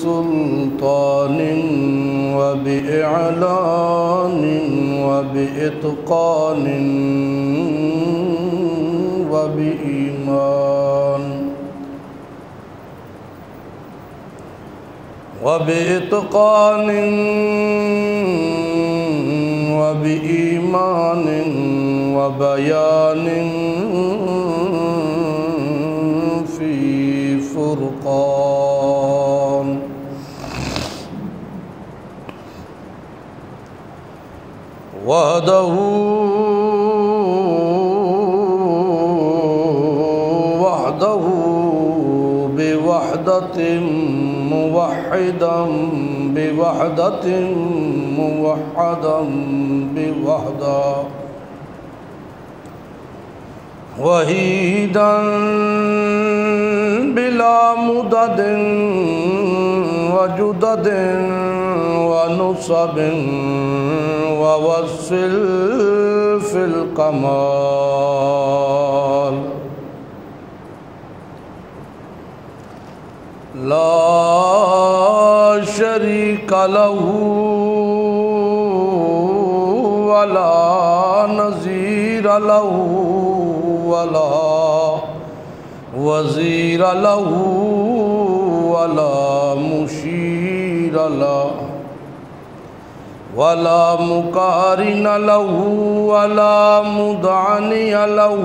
بسلطان وبإعلان وبإتقان وبإيمان وبإتقان وبإيمان وبيان في فرقان وحده بوحدة موحدا بوحدة موحدا بوحدة وحيدا بلا مدد وجدد ونصب ووصل في الكمال لا شريك له ولا نظير له ولا وزير له ولا مشير له ولا مقارن له ولا مدعني له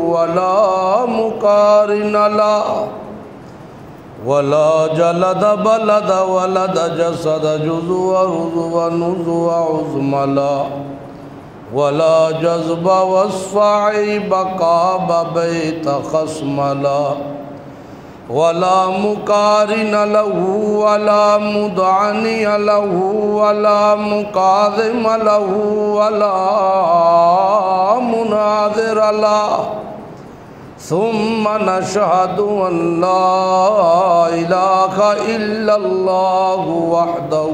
ولا مقارن له ولا جلد بلد ولد جسد جزو عضو نزو عظم لا ولا جذب وصف عيب قاب بيت خصم لا ولا مقارن له ولا مدعني له ولا مقاذم له ولا مناظر له ثم نشهد أن لا إله إلا الله وحده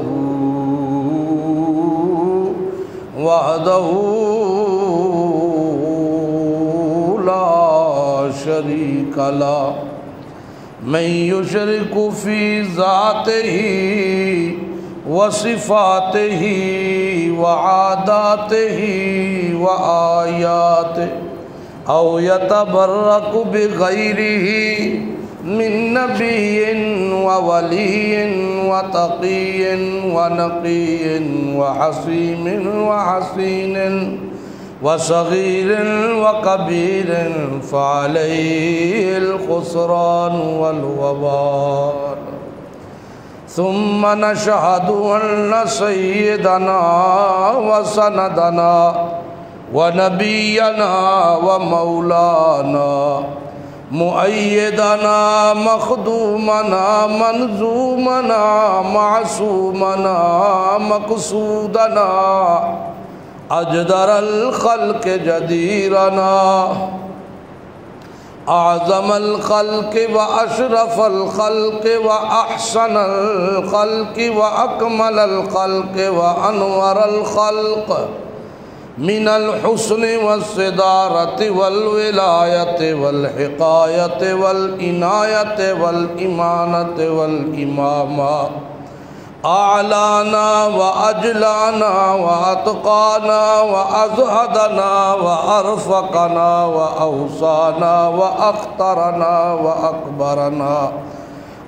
لا شريك له من يشرك في ذاته وصفاته وعاداته وآياته أو يتبرك بغيره من نبي وولي وتقي ونقي وحسيم وحسين وصغير وكبير فعليه الخسران والوبال ثم نشهد أن سيدنا وسندنا ونبينا ومولانا مؤيدنا مخدومنا منظومنا معصومنا مقصودنا أجدر الخلق جديرنا أعظم الخلق وأشرف الخلق وأحسن الخلق وأكمل الخلق وأنور الخلق من الحسن والصدارة والولاية والحقاية والعناية والإمانة والإمامة أعلانا وأجلانا وأتقانا وأزهدنا وأرفقنا وأوصانا وأخطرنا وأكبرنا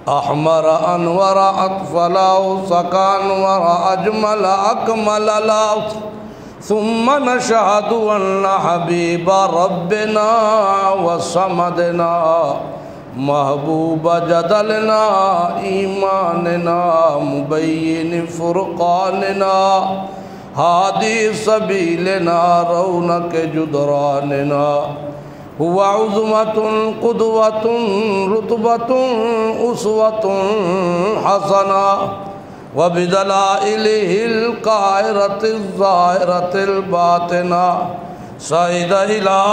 أحمر أنور أطفل أوسك أنور أجمل أكمل لا ثم نشهد أن حبيب ربنا وصمدنا محبوب جدلنا إيماننا مبين فرقاننا هادي سبيلنا رونق جدراننا هو عظمة قدوة رتبة أسوة حسنة وبدلائله القاهرة الظاهرة الباطنة صعد إلى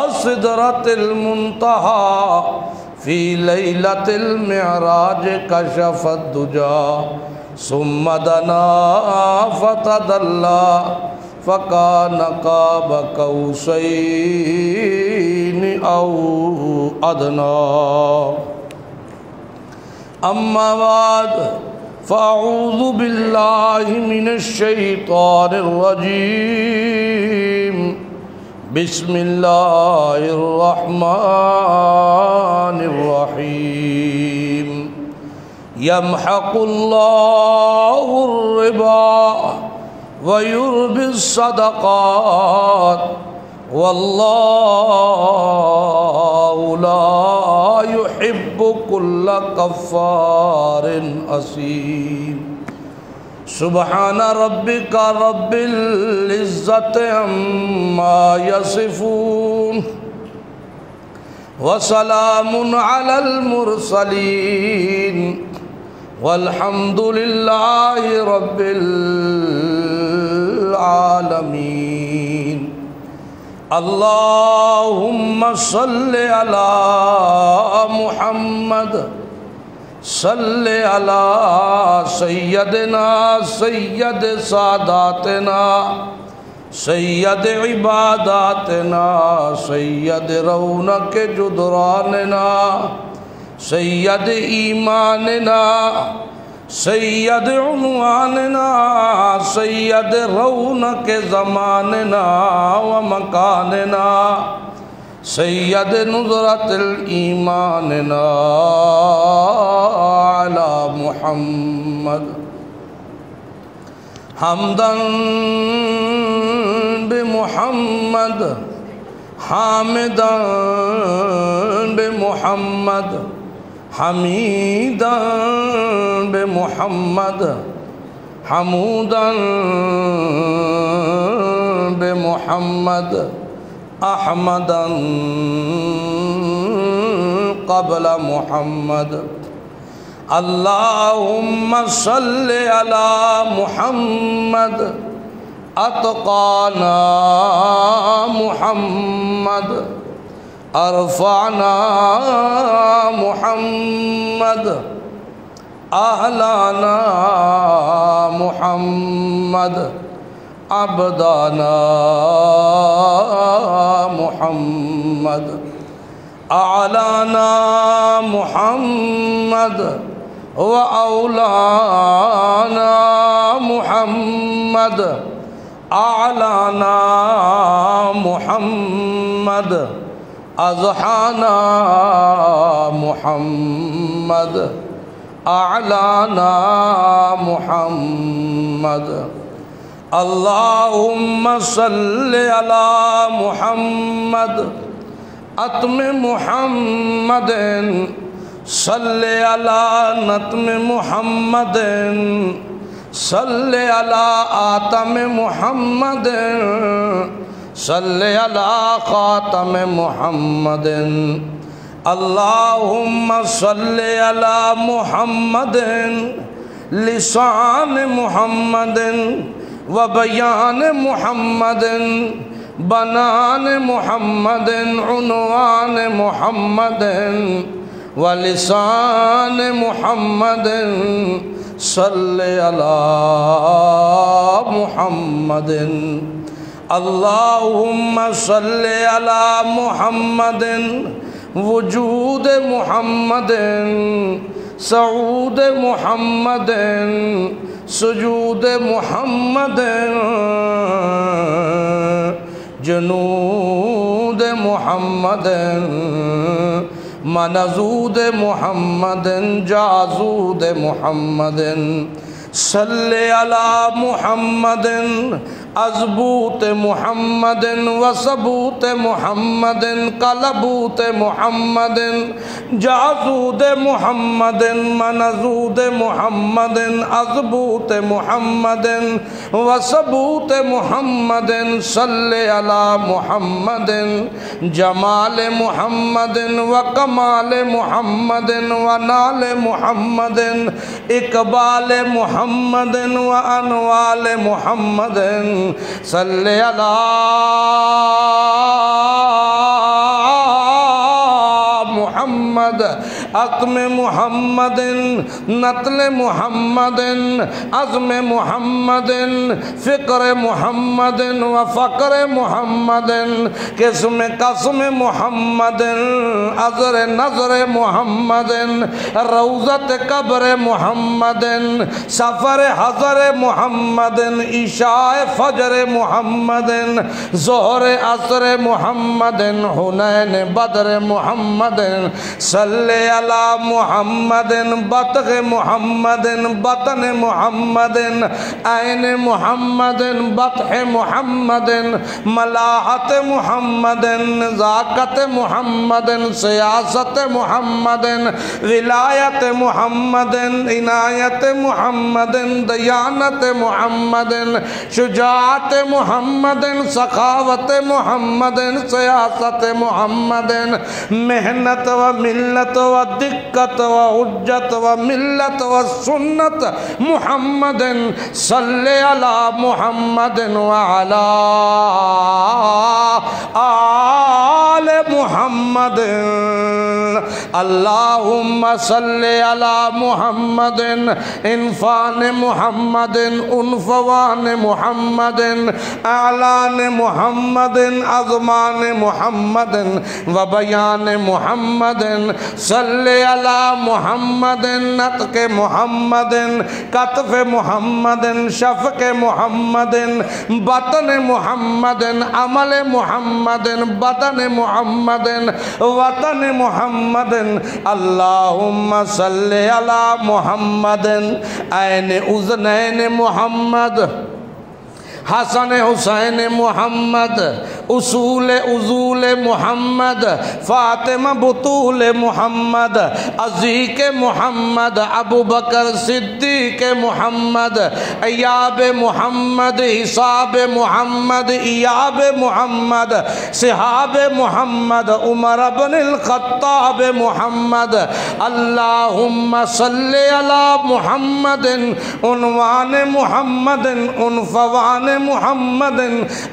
سدرة المنتهى في ليلة المعراج كشف الدجى ثم دنا فتدلى فكان قاب قوسين أو أدنى أما بعد فأعوذ بالله من الشيطان الرجيم بسم الله الرحمن الرحيم يمحق الله الربا ويربي الصدقات والله لا يحب كل كفار أثيم سبحان ربك رب العزة عما يصفون وسلام على المرسلين والحمد لله رب العالمين اللهم صل على محمد صل على سيدنا سيد ساداتنا سید عباداتنا سید رونق جدراننا سید ایماننا سید عنواننا سید رونق زماننا ومکاننا سید نظرت الایماننا علی محمد حمداً بمحمد حامداً بمحمد حمیداً بمحمد حموداً بمحمد احمداً قبل محمد اللهم صل على محمد اتقانا محمد ارفعنا محمد اعلانا محمد عبدانا محمد اعلانا محمد وأولانا محمد أعلانا محمد أضحانا محمد أعلانا محمد اللهم صل على محمد أتم محمد صل على نتم محمد صل على آتم محمد صل على خاتم محمد اللهم صل على محمد لسان محمد وبيان محمد بنان محمد عنوان محمد ولسان محمد صل على محمد اللهم صل على محمد وجود محمد صعود محمد سجود محمد جنود محمد منزود محمد جازود محمد صل على محمد أزبوت محمد وثبوت محمد قلبوت محمد جازود محمد منزود محمد أزبوت محمد وثبوت محمد صل على محمد جمال محمد وكمال محمد ونال محمد إقبال محمد وأنوال محمد صل على محمد محمد عزم محمد نطل محمد عزم محمد فکر محمد و فقر محمد قسم قسم محمد عذر نظر محمد روضت قبر محمد سفر حضر محمد عشاء فجر محمد ظہر عصر محمد حنین بدر محمد صلی علی محمد بطغ محمد بطن محمد عین محمد بطح محمد ملاحت محمد ذاکت محمد سیاست محمد ولایت محمد عنایت محمد دیانت محمد شجاعت محمد سخاوت محمد سیاست محمد محنت و ملت و دقت و حجت و ملت و سنت محمد صلی علی محمد وعلی آل محمد اللہم صلی علی محمد انفان محمد انفوان محمد اعلان محمد عظمان محمد و بیان محمد صلی علی محمد نطق محمد کتف محمد شفق محمد بطن محمد عمل محمد بدن محمد وطن محمد اللہم صلی علی محمد عین اذنین محمد حسن حسین محمد اصول اصول محمد فاطمہ بطول محمد عزیق محمد ابو بکر صدیق محمد ایاب محمد حساب محمد ایاب محمد صحاب محمد عمر بن الخطاب محمد اللہم صلی علی محمد عنوان محمد عنفوان محمد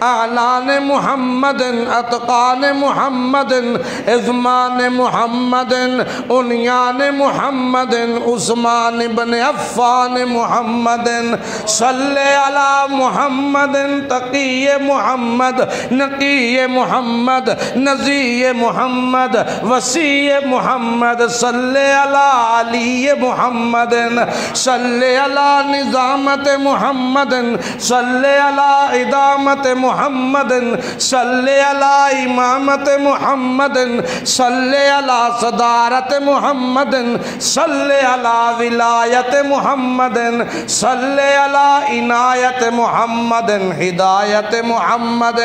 اعلان محمد اتقان محمد اذمان محمد انیان محمد عثمان بن عفان محمد صلی علی محمد تقی محمد نقی محمد نزی محمد وسیع محمد صلی علی علی محمد صلی علی نظامت محمد صلی علی ادامت محمد صلی علی امامت محمد صلی علی صدارت محمد صلی علی ولایت محمد صلی علی عنایت محمد ہدایت محمد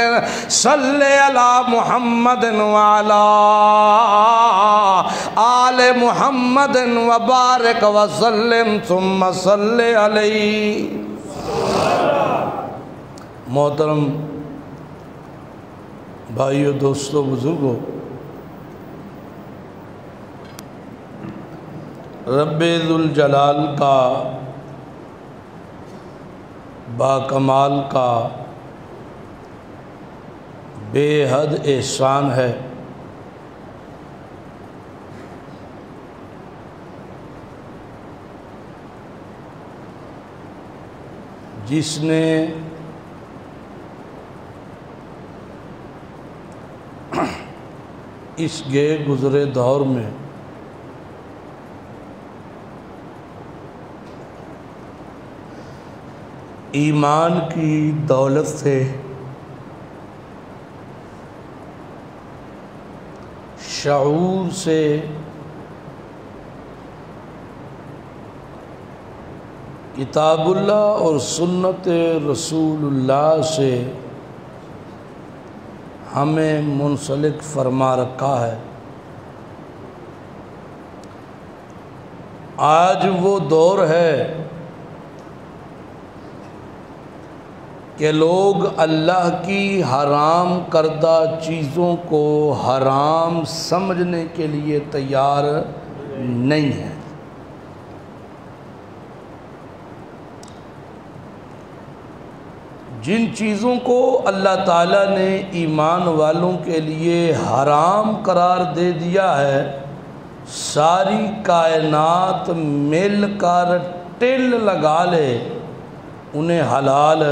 صلی علی محمد وعلی آل محمد وبارک وسلم ثم صلی علیہ۔ محترم بھائیو دوستو بزرگو، رب ذوالجلال کا باکمال کا بے حد احسان ہے جس نے اس گئے گزرے دور میں ایمان کی دولت سے شعور سے کتاب اللہ اور سنت رسول اللہ سے ہمیں منسلک فرما رکھا ہے۔ آج وہ دور ہے کہ لوگ اللہ کی حرام کردہ چیزوں کو حرام سمجھنے کے لیے تیار نہیں ہیں۔ جن چیزوں کو اللہ تعالیٰ نے ایمان والوں کے لیے حرام قرار دے دیا ہے ساری کائنات مل کر ٹل لگا لے انہیں حلال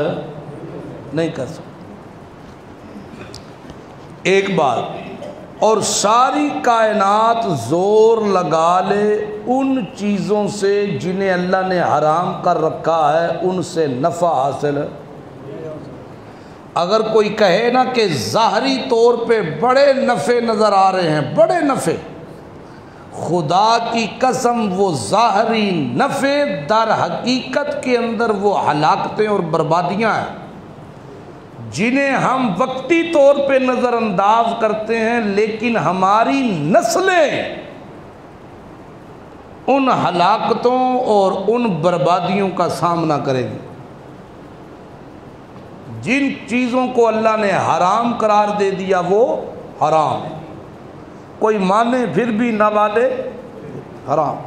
نہیں کر سکتے. ایک بات، اور ساری کائنات زور لگا لے ان چیزوں سے جنہیں اللہ نے حرام کر رکھا ہے ان سے نفع حاصل. اگر کوئی کہے نا کہ ظاہری طور پہ بڑے نفع نظر آ رہے ہیں، بڑے نفع، خدا کی قسم وہ ظاہری نفع در حقیقت کے اندر وہ ہلاکتیں اور بربادیاں ہیں جنہیں ہم وقتی طور پہ نظر انداز کرتے ہیں، لیکن ہماری نسلیں ان ہلاکتوں اور ان بربادیوں کا سامنا کریں گی. جن چیزوں کو اللہ نے حرام قرار دے دیا وہ حرام ہے، کوئی مانے پھر بھی نہ مانے حرام.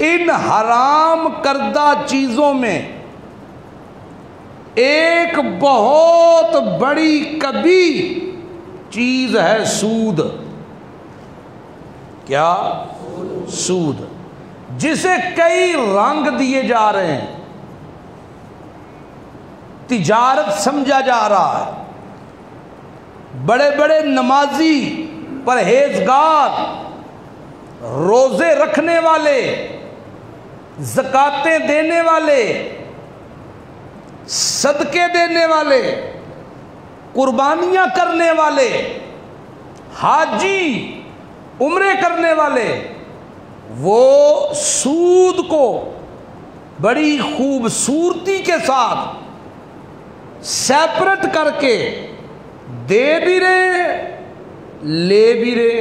ان حرام کردہ چیزوں میں ایک بہت بڑی کبھی چیز ہے سود. کیا؟ سود، جسے کئی رنگ دیے جا رہے ہیں، تجارت سمجھا جا رہا ہے. بڑے بڑے نمازی، پرہیزگار، روزے رکھنے والے، زکاتیں دینے والے، صدقے دینے والے، قربانیاں کرنے والے، حاجی، عمرے کرنے والے، وہ سود کو بڑی خوبصورتی کے ساتھ سیپریٹ کر کے دے بھی رہے لے بھی رہے،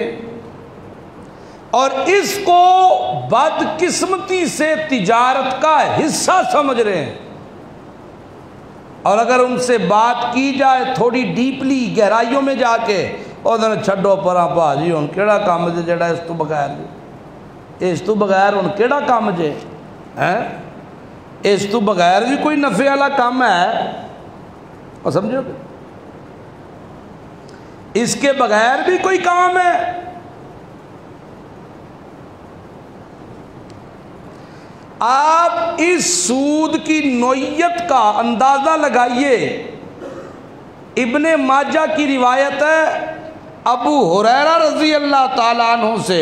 اور اس کو بدقسمتی سے تجارت کا حصہ سمجھ رہے ہیں. اور اگر ان سے بات کی جائے تھوڑی ڈیپلی گہرائیوں میں جا کے، اور چھڈو پراں بھاجی ہن کیڑا کام جے جڑا اس تو بغیر، اس تو بغیر ہن کیڑا کام جے ہیں، اس تو بغیر بھی کوئی نفع والا کام ہے، اور سمجھو گے اس کے بغیر بھی کوئی کام ہے. آپ اس سود کی نوعیت کا اندازہ لگائیے. ابن ماجہ کی روایت ہے ابو ہریرہ رضی اللہ تعالیٰ عنہ سے،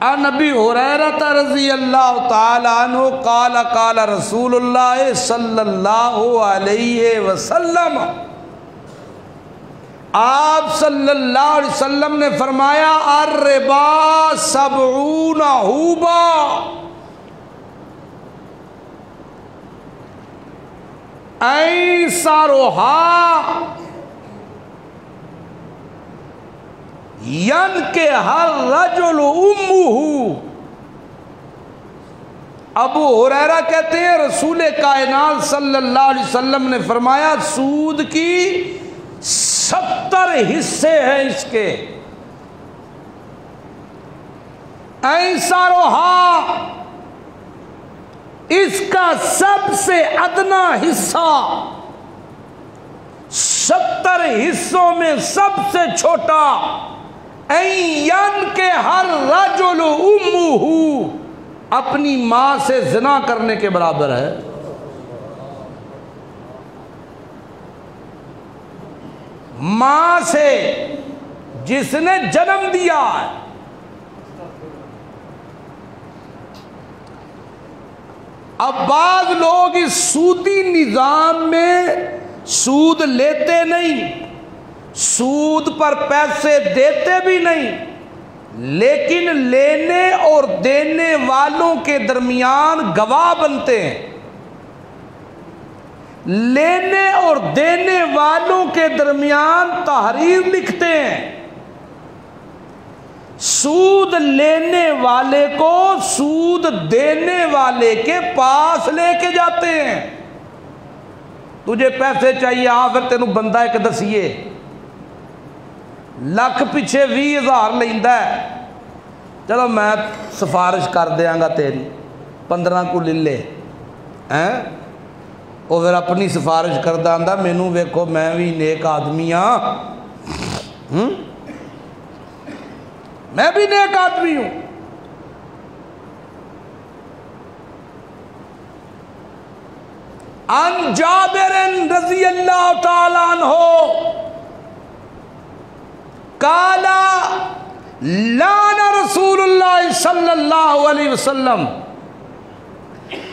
عن ابی ہریرہ رضی اللہ تعالیٰ عنہ قال قال رسول اللہ صلی اللہ علیہ وسلم، آپ صلی اللہ علیہ وسلم نے فرمایا الربا 70 حوبا، ایسرها ینکح الرجل امہ. ابو ہریرہ کہتے ہیں رسول کائنات صلی اللہ علیہ وسلم نے فرمایا سود کی 70 حصے ہیں اس کے. ایسرها، اس کا سب سے ادنا حصہ، 70 حصوں میں سب سے چھوٹا، ینکح الرجل امہ، اپنی ماں سے زنا کرنے کے برابر ہے. ماں سے جس نے جنم دیا ہے. اب بعض لوگ اس سودی نظام میں سود لیتے نہیں، سود پر پیسے دیتے بھی نہیں، لیکن لینے اور دینے والوں کے درمیان گواہ بنتے ہیں. لینے اور دینے والوں کے درمیان تحریر لکھتے ہیں. سود لینے والے کو سود دینے والے کے پاس لے کے جاتے ہیں. تجھے پیسے چاہیے، آ پھر تینوں بندہ ایک دسیے، لکھ پیچھے 20,000 لیندا ہے، چلو میں سفارش کر دیاں گا تیری، 15 کو لے لے. وہ پھر اپنی سفارش کردہ آندا مینوں ویکھو میں بھی نیک آدمی ہاں، میں بھی نیک آدمی ہوں. عن جابر رضی اللہ تعالی عنہ قال لعن رسول اللہ صلی اللہ علیہ وسلم،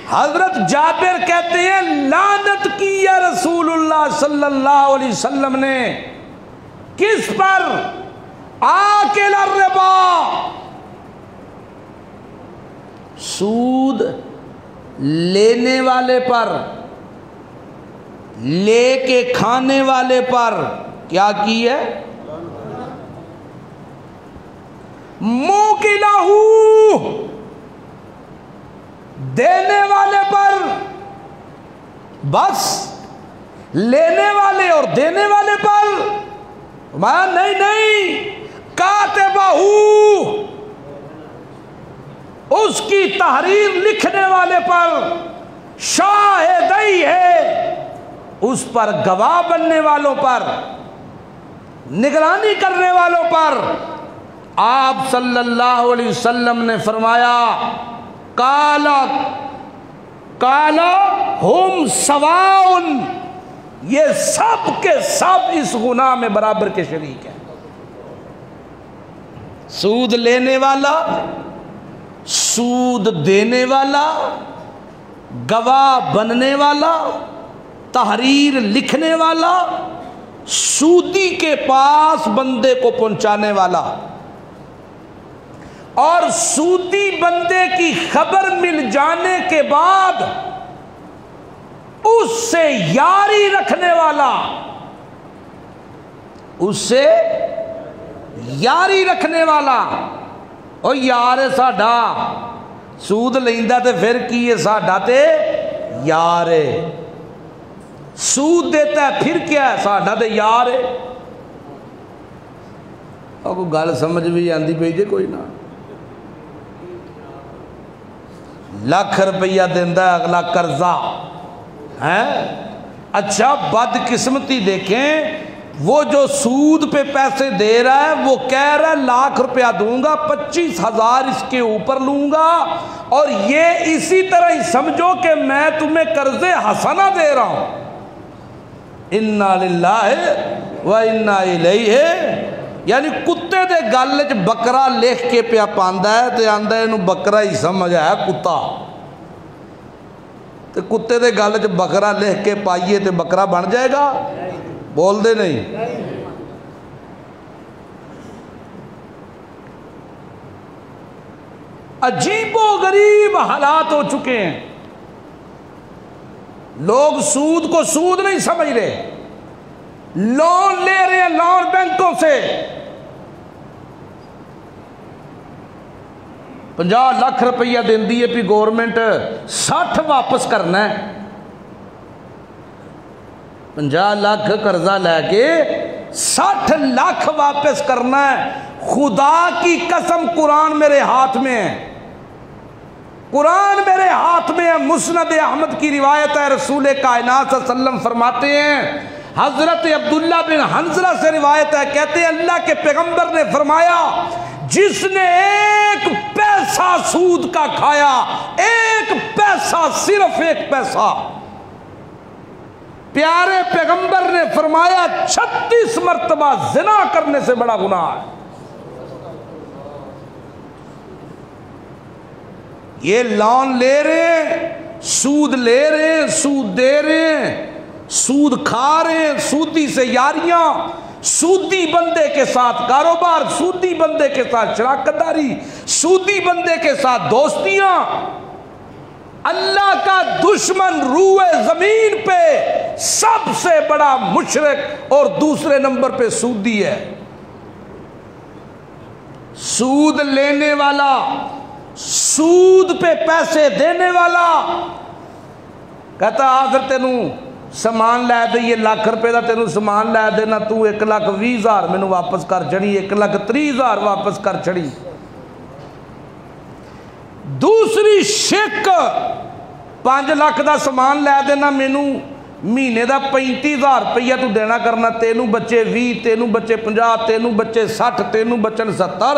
حضرت جابر کہتے ہیں لعنت کی ہے رسول اللہ صلی اللہ علیہ وسلم نے. کس پر؟ آکل الربا، سود لینے والے پر، لے کے کھانے والے پر کیا کی ہے؟ موکلہ، دینے والے پر. بس لینے والے اور دینے والے پر نہیں، کاتبہ، اس کی تحریر لکھنے والے پر، شاہدی ہے، اس پر گواہ بننے والوں پر، نگرانی کرنے والوں پر. آپ صلی اللہ علیہ وسلم نے فرمایا کالا ہم سواؤن، یہ سب کے سب اس گناہ میں برابر کے شریک ہیں. سود لینے والا، سود دینے والا، گواہ بننے والا، تحریر لکھنے والا، سودی کے پاس بندے کو پہنچانے والا، اور سودی بندے کی خبر مل جانے کے بعد اس سے یاری رکھنے والا، اس سے یاری رکھنے والا. او یار ساڈا سود لیندا تے پھر کی ہے، ساڈا تے یار ہے. سود دیتا ہے پھر کیا ہے، ساڈا تے یار ہے. اور کوئی گل سمجھ بھی آندی پئی جے کوئی نہ. لاکھ روپیہ دیندا ہے اگلا قرضہ ہے. اچھا بد قسمتی دیکھیں، وہ جو سود پہ پیسے دے رہا ہے وہ کہہ رہا ہے 1,00,000 روپیہ دوں گا، 25,000 اس کے اوپر لوں گا، اور یہ اسی طرح ہی سمجھو کہ میں تمہیں قرض حسنہ دے رہا ہوں. انا للہ و انا الیہ، یعنی کتے دے گل چ بکرا لکھ کے پیا پاندا ہے تے آندا ہے اینوں بکرا ہی سمجھ ہے کتا، تے کتے دے گل چ بکرا لکھ کے پائیے تے بکرا بن جائے گا؟ بول دے نہیں. عجیب و غریب حالات ہو چکے ہیں. لوگ سود کو سود نہیں سمجھ رہے، لون لے رہے ہیں لون بینکوں سے. 50 لاکھ روپیہ دیندی ہے پی گورنمنٹ، 60 واپس کرنا ہے. 50 لاکھ قرضہ لے کے 60 لاکھ واپس کرنا ہے. خدا کی قسم قرآن میرے ہاتھ میں ہے، قرآن میرے ہاتھ میں ہے. مسند احمد کی روایت ہے، رسول کائنات صلی اللہ علیہ وسلم فرماتے ہیں، حضرت عبداللہ بن حنظلہ سے روایت ہے، کہتے ہیں اللہ کے پیغمبر نے فرمایا جس نے 1 پیسہ سود کا کھایا، 1 پیسہ، صرف 1 پیسہ، پیارے پیغمبر نے فرمایا 36 مرتبہ زنا کرنے سے بڑا گناہ ہے. یہ لون لے رہے ہیں، سود لے رہے ہیں، سود دے رہے ہیں، سود کھا رہے ہیں، سودی سے یاریاں، سودی بندے کے ساتھ کاروبار، سودی بندے کے ساتھ شراکت داری، سودی بندے کے ساتھ دوستیاں. اللہ کا دشمن روئے زمین پہ سب سے بڑا مشرک اور دوسرے نمبر پہ سودی ہے. سود لینے والا، سود پہ پیسے دینے والا کہتا حاضر تینوں سامان لے دے، یہ 1,00,000 روپے دا تینوں سامان لے دینا، تو 1,20,000 میں واپس کر چھڑی، 1,30,000 واپس کر چھڑی. دوسری شک 5 لاکھ دا سامان لے دینا، مینوں مہینے دا 35,000 روپیہ تو دینا کرنا، تینوں بچے 20، تینوں بچے 50، تینوں بچے 60، تینوں بچن 70،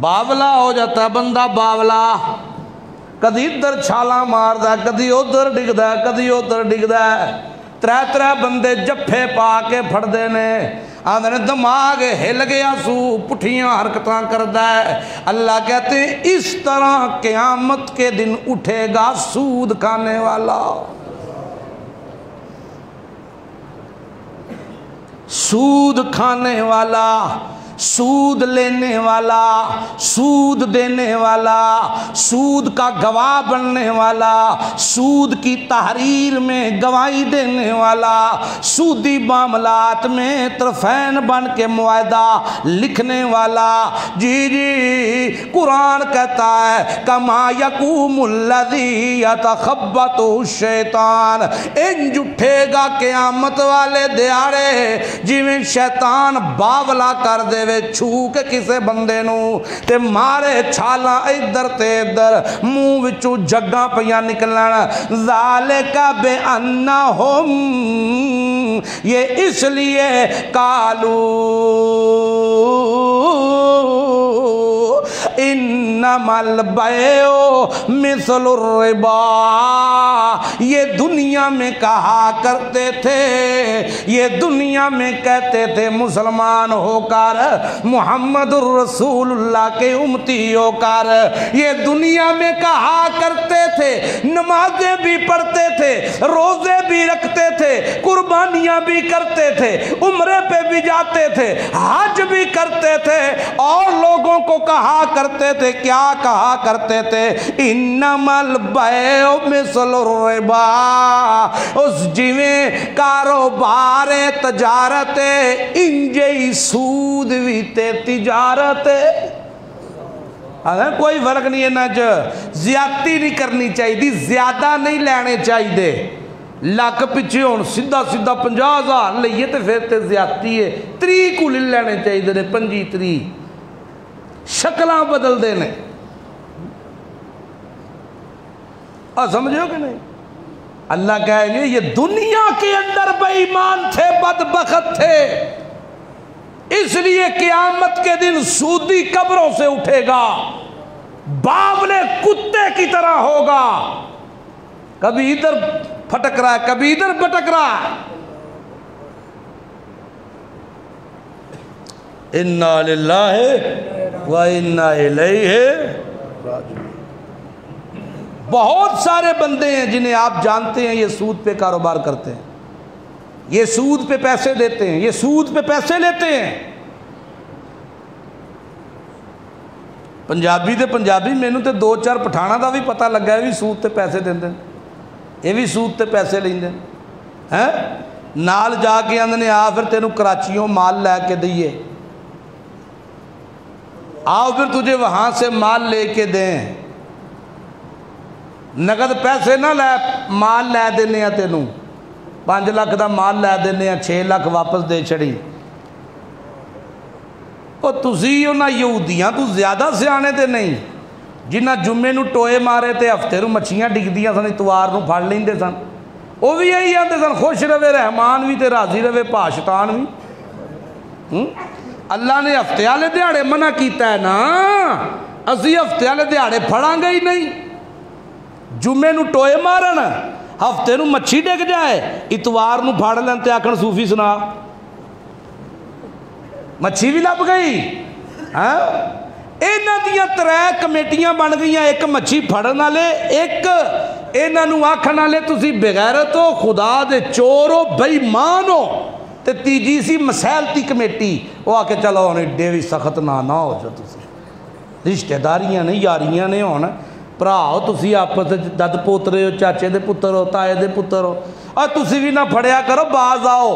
باولا ہو جاتا ہے بندہ باولا، کدی ادھر چھالا ماردا ہے، کدی ادھر ڈگدا ہے، کدی ادھر ڈگدا ہے، ترے بندے جفے پا کے پھڑدے نے، آندھے نے دماغ ہل گیا سو، پٹھیاں حرکتاں کردا ہے۔ اللہ کہتے ہیں اس طرح قیامت کے دن اٹھے گا سود کھانے والا، سود کھانے والا، سود لینے والا، سود دینے والا، سود کا گواہ بننے والا، سود کی تحریر میں گواہی دینے والا، سودی معاملات میں طرفین بن کے معاہدہ لکھنے والا۔ جی جی قرآن کہتا ہے کما یقوم الذی یتخبط الشیطان، انج اٹھے گا قیامت والے دیہاڑے جویں شیطان باولا کر دے وے چھو کے کسے بندے نو تے مارے چھالا ادھر تے ادھر، منہ وچوں جگاں پیاں نکلن۔ ذالک بانہم، یہ اس لیے قالو انما البیع مثل الربا، یہ دنیا میں کہا کرتے تھے، یہ دنیا میں کہتے تھے مسلمان ہو کر، محمد الرسول اللہ کے امتی ہو کر، یہ دنیا میں کہا کرتے تھے، نمازیں بھی پڑھتے تھے، روزے بھی رکھتے تھے، قربانیاں بھی کرتے تھے، عمرے پہ بھی جاتے تھے، حج بھی کرتے تھے، اور لوگوں کو کہا کرتے تھے، کیا کہا کرتے تھے؟ انما البیع مثل الربا، اس جویں کاروبار تجارت انجی سود بھی تے تجارت، کوئی فرق نہیں ہے نا، زیادتی نہیں کرنی چاہیے، زیادہ نہیں لینے چاہیے، لکھ پچھے ہون سیدھا سیدھا 50,000 لئیے تے پھر تے زیادتی ہے، 30 کو لینے چاہیے نے، 25-30 شکلاں بدل دینے، سمجھو کہ نہیں؟ اللہ کہیں گے یہ دنیا کے اندر بے ایمان تھے، بدبخت تھے، اس لیے قیامت کے دن سودی قبروں سے اٹھے گا، باولے کتے کی طرح ہوگا، کبھی ادھر پھٹک رہا ہے، کبھی ادھر پھٹک رہا ہے۔ انا للہ و انا الیہ راجعون۔ بہت سارے بندے ہیں جنہیں آپ جانتے ہیں یہ سود پہ کاروبار کرتے ہیں، یہ سود پہ پیسے دیتے ہیں، یہ سود پہ پیسے لیتے ہیں۔ پنجابی تے پنجابی، مینوں تے 2-4 پٹھانا دا بھی پتہ لگا ہے بھی سود تے پیسے دیندے، یہ بھی سود تے پیسے لیندے ہیں، نال جا کے اندر نے آ پھر تینوں کراچیوں مال لے کے دئیے، آؤ پھر تجھے وہاں سے مال لے کے دیں، نقد پیسے نہ لے، مال لے دینے ہیں تینوں، 5 لاکھ دا مال لے دینے ہیں، 6 لاکھ واپس دے چھڑی۔ اور تسی انہاں یہودیاں تو زیادہ سیانے تے نہیں، جنہ جمعے نو ٹوئے مارے تے ہفتے نو مچھیاں ڈگ دیاں سن، اتوار نو پھڑ لیندے سن، وہ بھی یہی آندے سن خوش روے رحمان بھی تے راضی روے پاشتان بھی۔ اللہ نے ہفتے والے دیہاڑے منع کیتا ہے نا، اسی ہفتے والے دیہاڑے پھڑاں گے ہی نہیں، جمعے نو ٹوئے مارن، ہفتے نو مچھی ڈگ جائے، اتوار نو پھڑ لین تے آکھن صوفی سنا، مچھی بھی لب گئی۔ انہاں دیاں 3 کمیٹیاں بن گئیاں، ایک مچھی پھڑن والے، ایک انہاں نو آکھن والے تسی بغیرت ہو، خدا دے چور ہو، بے ایمان ہو، تے تیجی سی مسائلتی کمیٹی، وہ آ کے چلو ہن ایڈے بھی سخت نہ ہو جو تسی، رشتہ داریاں نے، یاریاں نے، ہن بھراؤ تسی آپس دد پوترے ہو، چاچے دے پتر ہو، تائے دے پتر ہو، اور تسی بھی نہ پھڑیا کرو، باز آؤ۔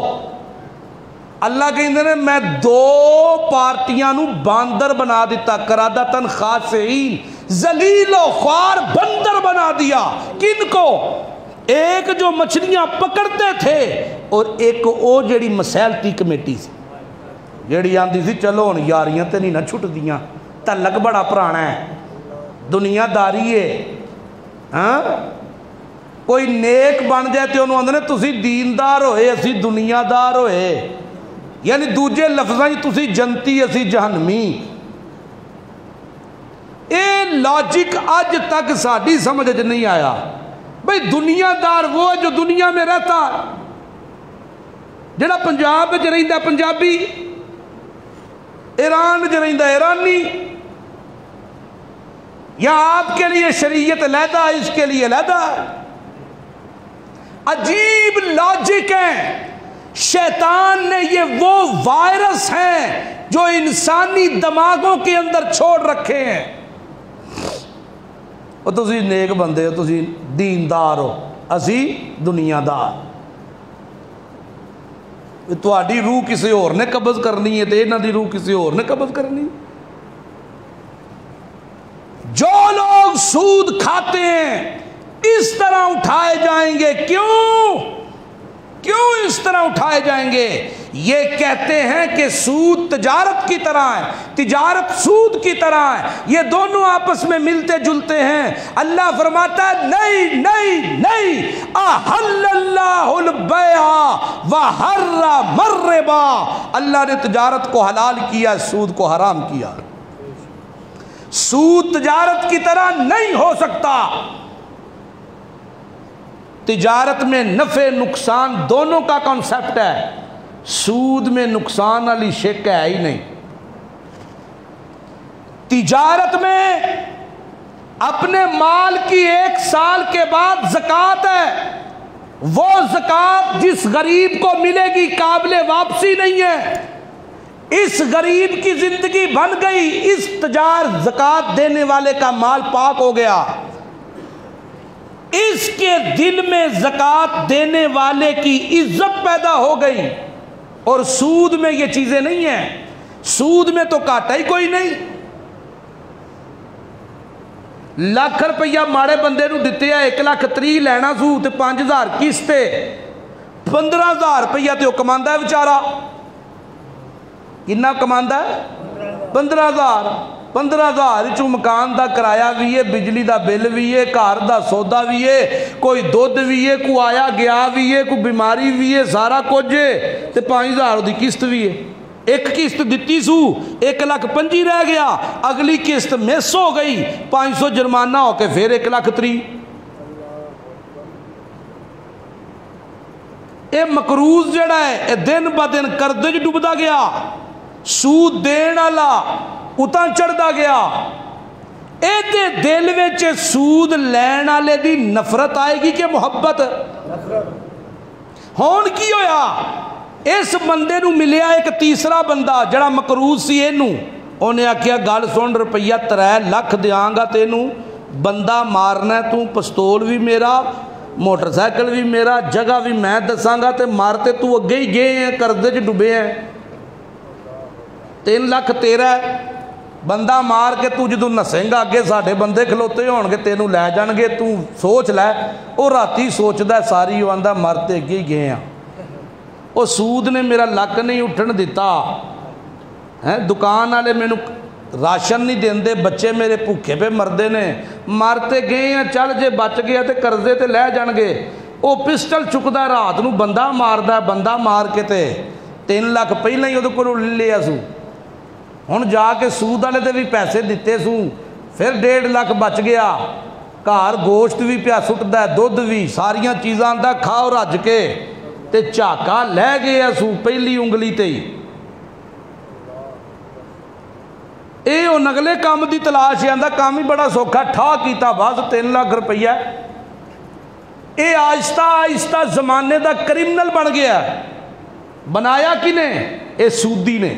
اللہ کہندے نے میں 2 پارٹیاں نو باندر بنا دیتا، قرادتاً خاسئین، ذلیل و خوار بندر بنا دیا۔ کن کو؟ ایک جو مچھلیاں پکڑتے تھے، اور ایک او جیڑی مسائلتی کمیٹی سی، جیڑی آندی سی چلو ہن یاریاں تے نہیں نہ چھٹ دیاں، تعلق بڑا پرانا ہے، دنیا داری ہے، ہاں کوئی نیک بن جائے تے انہوں آندے نے تسی دیندار ہوئے، اسی دنیا دار ہوئے، یعنی دوجے لفظاں تسی جنتی اسی جہنمی۔ لاجک اج تک ساری سمجھ نہیں آیا. بھئی دنیا دار وہ جو دنیا میں رہتا، جڑا پنجاب وچ رہندا پنجابی، ایران وچ رہندا ایرانی، یا آپ کے لیے شریعت علیحدہ اس کے لیے علیحدہ. عجیب لاجک ہے. شیطان نے یہ وہ وائرس ہیں جو انسانی دماغوں کے اندر چھوڑ رکھے ہیں. وہ تسی نیک بندے ہو، تسی دیندار ہو، اسی دنیا دار. تہاڈی روح کسی اور نے قبض کرنی ہے تے انہاں دی روح کسی اور نے قبض کرنی. جو لوگ سود کھاتے ہیں اس طرح اٹھائے جائیں گے. کیوں اس طرح اٹھائے جائیں گے؟ یہ کہتے ہیں کہ سود تجارت کی طرح ہے، تجارت سود کی طرح ہے، یہ دونوں آپس میں ملتے جلتے ہیں. اللہ فرماتا ہے نہیں نہیں نہیں، احل اللہ البیع وحرم الربا. اللہ نے تجارت کو حلال کیا، سود کو حرام کیا. سود تجارت کی طرح نہیں ہو سکتا. تجارت میں نفع نقصان دونوں کا کانسیپٹ ہے، سود میں نقصان والی شک ہے ہی نہیں. تجارت میں اپنے مال کی 1 سال کے بعد زکوٰۃ ہے. وہ زکوٰۃ جس غریب کو ملے گی قابل واپسی نہیں ہے. اس غریب کی زندگی بن گئی، اس زکوٰۃ دینے والے کا مال پاک ہو گیا. اس کے دل میں زکوٰۃ دینے والے کی عزت پیدا ہو گئی. اور سود میں یہ چیزیں نہیں ہیں. سود میں تو کاٹا ہی کوئی نہیں. لاکھ روپیہ ماڑے بندے نو دتے ہے، 1,30,000 لینا سو تے 5,000 قسط، 15,000 روپیہ تے وہ کماندا ہے بیچارہ. کنا کماندا ہے؟ 15,000. 15,000 چوں مکان دا کرایہ بھی ہے، بجلی دا بل بھی ہے، گھر دا سودا بھی ہے، کوئی دودھ بھی ہے، کوئی آیا گیا بھی ہے، کوئی بیماری بھی ہے، سارا کچھ ہے تے 5,000 دی قسط بھی ہے. ایک قسط دتی سو 1,25,000 رہ گیا، اگلی قسط مس ہو گئی، 500 جرمانہ ہو کے پھر 1,30,000. اے مقروض جڑا ہے اے دن با دن قرضے وچ ڈوبدا گیا. سود دین والا اتاں چڑھدا گیا. اے دے دل وچ سود لین والے دی نفرت آئے گی کہ محبت؟ ہون کی ہویا؟ اس بندے نو ملیا ایک تیسرا بندہ جڑا مقروض سی. اینوں انہیں آکھیا گل سن، روپیہ 3 لاکھ دیاں گا تینوں، بندہ مارنا ہے تو، پستول بھی میرا، موٹر سائیکل بھی میرا، جگہ بھی میں دساں گا تے مارتے تو اگے ہی گئے ہیں، قرضے چ ڈوبے ہیں. 3 لاکھ تیرا ہے، بندہ مار کے تو جدوں نسیں گا اگے ساڈے بندے کھلوتے ہون گے تینوں لے جان گے. تو سوچ لے. وہ راتی سوچدا ہے ساری، وہ آندا مرتے اگے ہی گئے ہیں. وہ سود نے میرا لک نہیں اٹھن دیتا ہے. دکان والے مینوں راشن نہیں دیندے، بچے میرے بھوکے پہ مردے نے، مارتے گئے ہیں، چل جے بچ گیا تے قرضے تے لے جان گے. وہ پسٹل چکدا رات نو بندہ ماردا ہے، بندہ مار کے تے 3 لاکھ پہلے ہی وہ کو لیا سو. ہن جا کے سود والے تے بھی پیسے دیتے سو، پھر 1.5 لاکھ بچ گیا. گھر گوشت بھی پیا سٹدا ہے، دودھ بھی، ساریاں چیزاں آندا کھاؤ رج کے تے جھاکا لے گیا سو پہلی انگلی تے ہی. اے او نگلے کام دی تلاش ہے، آندا کام ہی بڑا سوکھا، ٹھا کیتا بس 3 لاکھ روپیہ. اے آہستہ آہستہ زمانے دا کرمنل بن گیا. بنایا کنے؟ اے سودی نے.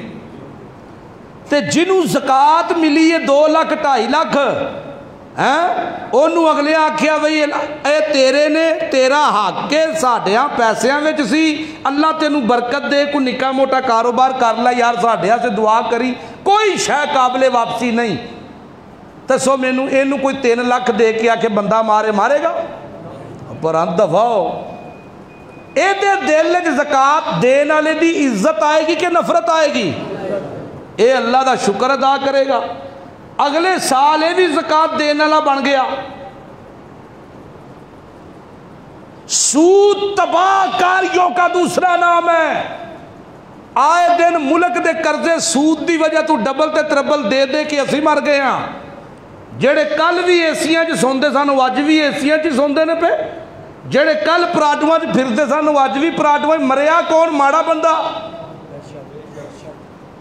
تے جنوں زکوٰۃ ملی ہے 2 لاکھ 2.5 لاکھ، انہوں اگلے آکھیا بھئی اے تیرے نے، تیرا حق کے ساڈیاں پیسیاں وچ سی، اللہ تینوں برکت دے، کوئی نکا موٹا کاروبار کر لے یار، ساڈیاں سے دعا کری، کوئی شے قابل واپسی نہیں. دسو مینوں اینوں کوئی 3 لاکھ دے کے آکھے بندہ مارے گا؟ پر دفع ہو. اے دے دل وچ زکوٰۃ دین والے دی عزت آئے گی کہ نفرت آئے گی؟ اے اللہ دا شکر ادا کرے گا. اگلے سال اے بھی زکوٰۃ دینے والا بن گیا. سود تباہ کاریوں کا دوسرا نام ہے. آئے دن ملک دے قرضے سود دی وجہ تو ڈبل تے تربل دے دے کے اسی مر گئے ہیں. جڑے کل بھی ایسیاں چ سوندے سن وہ اج بھی ایسیاں چ سوندے نے پے، جڑے کل پراٹواں چ پھردے سن وہ اج بھی پراٹواں۔ مریا کون؟ ماڑا بندہ۔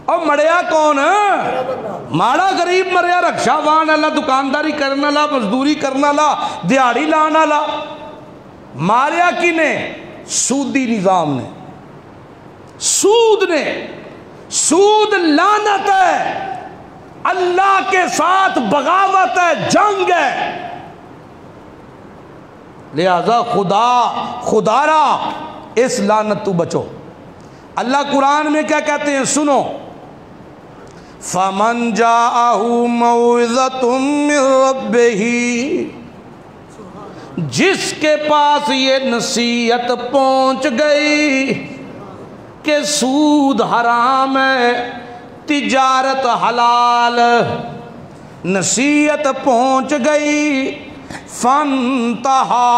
اور مریا کون؟ ماڑا غریب مریا، رکشا وان والا، دکانداری کرنے والا، مزدوری کرنے والا، دیہڑی لان والا۔ ماریا کی نے؟ سودی نظام نے، سود نے۔ سود لعنت ہے، اللہ کے ساتھ بغاوت ہے، جنگ ہے۔ لہذا خدا را اس لعنت تو بچو۔ اللہ قرآن میں کیا کہتے ہیں سنو، فَمَنْ جَاءَهُ مَوْعِظَةٌ مِّن رَبِّهِ، جس کے پاس یہ نصیحت پہنچ گئی کہ سود حرام ہے، تجارت حلال، نصیحت پہنچ گئی، فانتہا،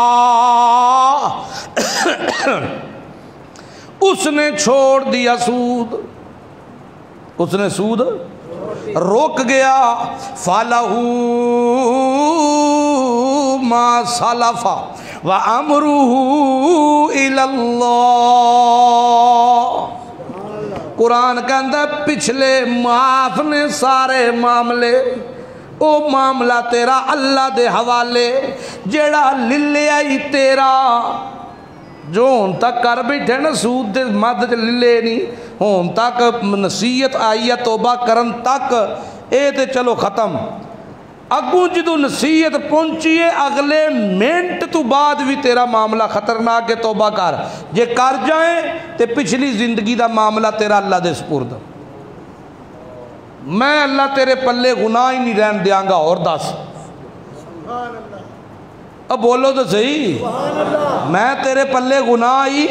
اس نے چھوڑ دیا سود، اس نے سود روک گیا، فَلَهُ مَا سَلَفَ وَأَمْرُهُ إِلَى اللَّهِ۔ قرآن کہندا پچھلے معاف نے سارے معاملے، او معاملہ تیرا اللہ دے حوالے، جیڑا للے آئی تیرا، جو ہون تک کر بیٹھے نا سود دے مد للے نہیں، ہون تک نصیحت آئی ہے توبہ کرن تک، اے تے چلو ختم۔ اگوں جدو نصیحت پہنچی ہے اگلے منٹ تو بعد بھی تیرا معاملہ خطرناک ہے، توبہ کر، جے کر جائیں تے پچھلی زندگی دا معاملہ تیرا اللہ دے سپرد، میں اللہ تیرے پلے گناہ ہی نہیں رہن دیاں گا۔ اور دس، اب بولو تو صحیح، میں تیرے پلے گناہ ہی